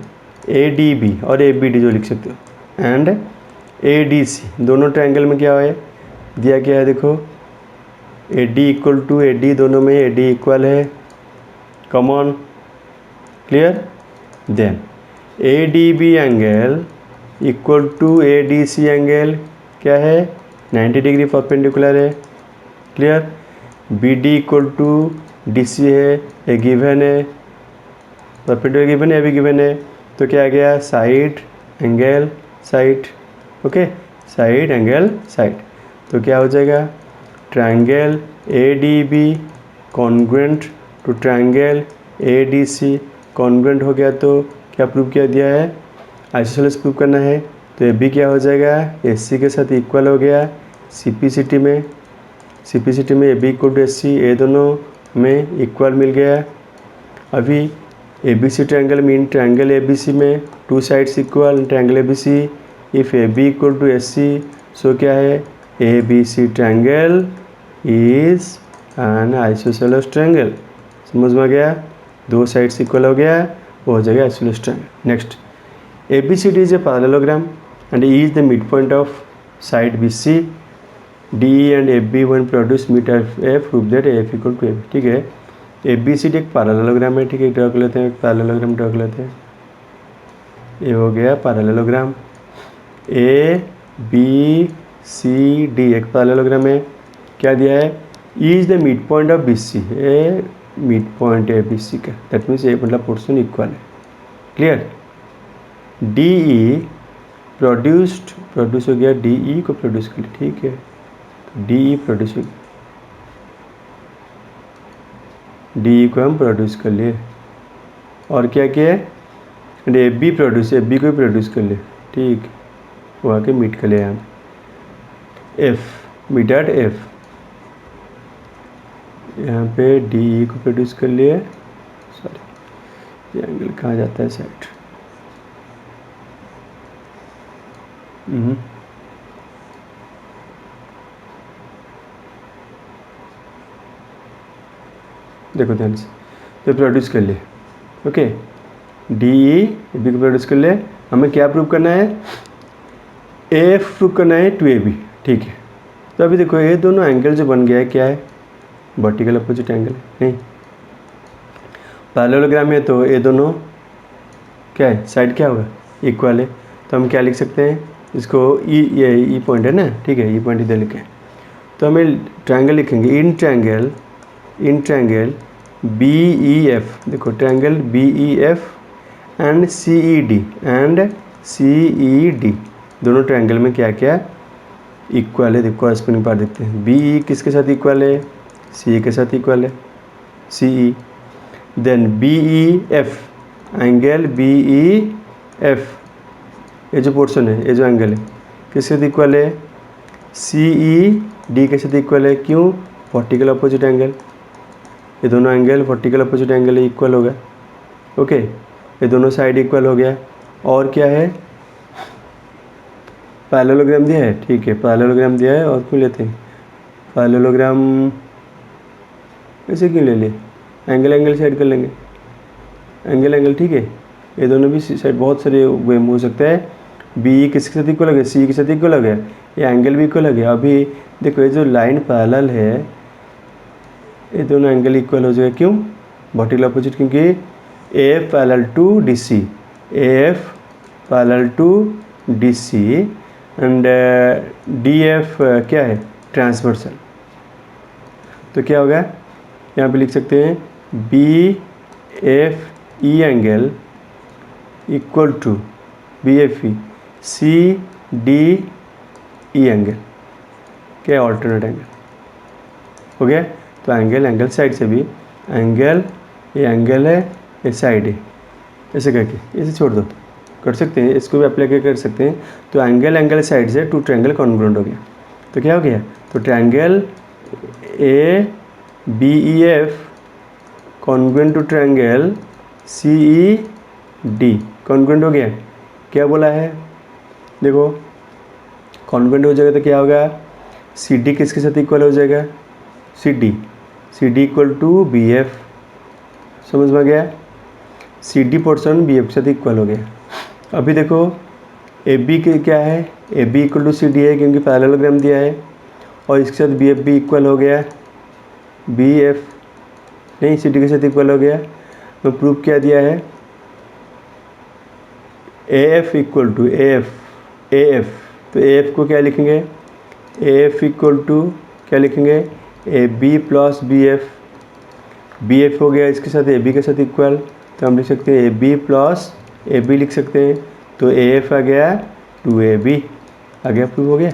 ADB और ABD जो लिख सकते हो, एंड ADC, दोनों ट्रायंगल में क्या है दिया गया है, देखो AD इक्वल टू AD, दोनों में AD इक्वल है, common, clear. Then ADB angle equal to ADC angle क्या है 90 डिग्री परपेंडिकुलर है, clear. BD equal to DC है, ये गिवन है, परपेंडिकुलर गिवन है, अभी गिवन है, तो क्या आ गया, side angle side, okay, side angle side. तो क्या हो जाएगा, triangle ADB congruent to triangle ADC, congruent हो गया तो क्या प्रूव किया दिया है, आइसोसेलेस प्रूव करना है। तो ये भी क्या हो जाएगा, AC के साथ इक्वल हो गया CPCT में, CPCT में AB इक्वल टू SC, ये दोनों में इक्वल मिल गया। अभी ABC ट्रायंगल में, इन ट्रायंगल ABC में two sides equal, triangle ABC if AB equal to SC, so क्या है, ABC triangle is an isosceles triangle. समझ में आ गया, दो साइड्स इक्वल हो गया, वो हो जाएगा isosceles triangle. Next, ABCD is a parallelogram, and E is the mid point of side B C, D E and F B one produce meet F F prove that F equal to F. ठीक है, ए बी सी डी एक पैरेललोग्राम है। ठीक है, ड्रॉ कर लेते हैं, एक पैरेललोग्राम ड्रॉ कर लेते हैं। ये हो गया parallelogram. A B C D एक पैरेललोग्राम है। क्या दिया है, E is the mid point of B C, a mid point है बी सी का, दैट मीन्स ए मतलब पोर्शन इक्वल है। क्लियर। डी ई प्रोड्यूस हो गया, डी ई को प्रोड्यूस कर लिया। ठीक है, डी ई प्रोड्यूस हो गया, डी ई को हम प्रोड्यूस कर लिए। और क्या किया है, F B produce, F B को प्रोड्यूस कर लिए। ठीक, वो आके मीट कर लिया यहाँ एफ, मीट एट एफ। यहाँ पे डी ई को प्रोड्यूस कर लिए। सॉरी, ये एंगल कहाँ जाता है, साइड। देखो ध्यान से, तो प्रोड्यूस कर लिए। ओके, डी ई बी को प्रोड्यूस कर ले। हमें क्या प्रूव करना है, एफ प्रूव करना है टू ए बी। ठीक है, तो अभी देखो ये दोनों एंगल जो बन गया है क्या है, वर्टिकल अपोजिट एंगल नहीं, पैरेललोग्राम है तो ये दोनों क्या है, साइड क्या होगा, इक्वल है। तो हम क्या लिख सकते हैं इसको, ई, ये ई पॉइंट है ना। ठीक है, ई पॉइंट इधर लिखें, तो हमें ट्रायंगल लिखेंगे, in triangle B E F. देखो triangle B E F and C E D दोनों ट्रायंगल में क्या क्या इक्वल है। देखो कॉरस्पॉन्डिंग पार्ट देखते हैं, बी ई किसके साथ इक्वल है, सी ई के साथ इक्वल है, C E. Then B E F, angle B E F, ये जो पोर्शन है, ये जो एंगल है किसके साथ इक्वल है, सी ई डी के साथ इक्वल है। क्यों, वर्टिकल अपोजिट एंगल, ये दोनों angle vertical opposite angle equal हो गया। ओके, ये दोनों साइड इक्वल हो गया। और क्या है, पैरेललोग्राम दिया है। ठीक है, पैरेललोग्राम दिया है, और क्यों लेते हैं पैरेललोग्राम, ऐसे क्यों ले लिए, एंगल साइड कर लेंगे, एंगल। ठीक है, ये दोनों भी साइड बहुत सारे वे में हो सकता है। बी किसके साथ इक्वल हो गया, सी के साथ इक्वल हो गया, ये एंगल भी इक्वल हो गया। अभी देखो ये जो लाइन पैरेलल है, ये दोनों एंगल इक्वल हो जाएगा। क्यों, वर्टिकल अपोजिट, क्योंकि A F parallel to D C, A F parallel to D C and D F क्या है, ट्रांसवर्सल। तो क्या होगा, यहाँ पे लिख सकते हैं B F E angle equal to B F E C D E angle, क्या ऑल्टरनेट एंगल हो गया। तो एंगल साइड से भी एंगल, ये एंगल है, ये साइड है, ऐसे करके इसे छोड़ दो, कर सकते हैं, इसको भी अप्लाई कर सकते हैं। तो एंगल साइड से टू ट्रायंगल कॉन्ग्रुएंट हो गया। तो क्या हो गया, तो triangle A B E F congruent to triangle C E D congruent हो गया। क्या बोला है, देखो कॉन्ग्रुएंट हो जाएगा तो क्या होगा, सी डी किसके साथ इक्वल हो जाएगा, C D equal to B F. समझ में गया, C D portion B F के साथ इक्वल हो गया। अभी देखो ए बी के क्या है, A B equal to C D है, क्योंकि पैरेललोग्राम दिया है, और इसके साथ बी एफ भी इक्वल हो गया, बी एफ नहीं सी डी के साथ इक्वल हो गया। तो प्रूफ क्या दिया है, A F equal to A F, तो ए एफ को क्या लिखेंगे, ए एफ इक्वल टू क्या लिखेंगे, A B plus B F हो गया, इसके साथ ए बी के साथ इक्वल, तो हम लिख सकते हैं A B plus A B लिख सकते हैं। तो ए एफ आ गया टू ए बी, आ गया, प्रूव हो गया,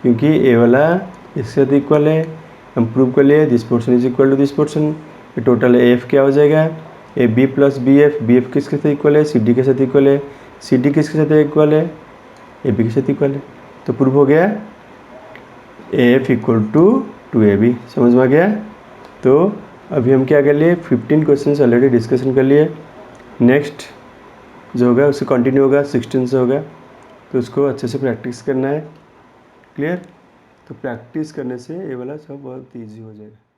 क्योंकि ए वाला इसके साथ इक्वल है। हम प्रूव कर लिए this portion is equal to this portion. ये टोटल ए एफ क्या हो जाएगा, A B plus B F किसके साथ इक्वल है, सी डी के साथ इक्वल है, सी डी किसके साथ इक्वल है, ए बी के साथ इक्वल है। तो प्रूव हो गया A F equal to A B. समझ में आ गया। तो अभी हम क्या कर लिए, 15 क्वेश्चन ऑलरेडी डिस्कशन कर लिए। नेक्स्ट जो होगा उससे कंटिन्यू होगा, 16 से होगा, तो उसको अच्छे से प्रैक्टिस करना है। क्लियर। तो प्रैक्टिस करने से ये वाला सब बहुत ईजी हो जाएगा।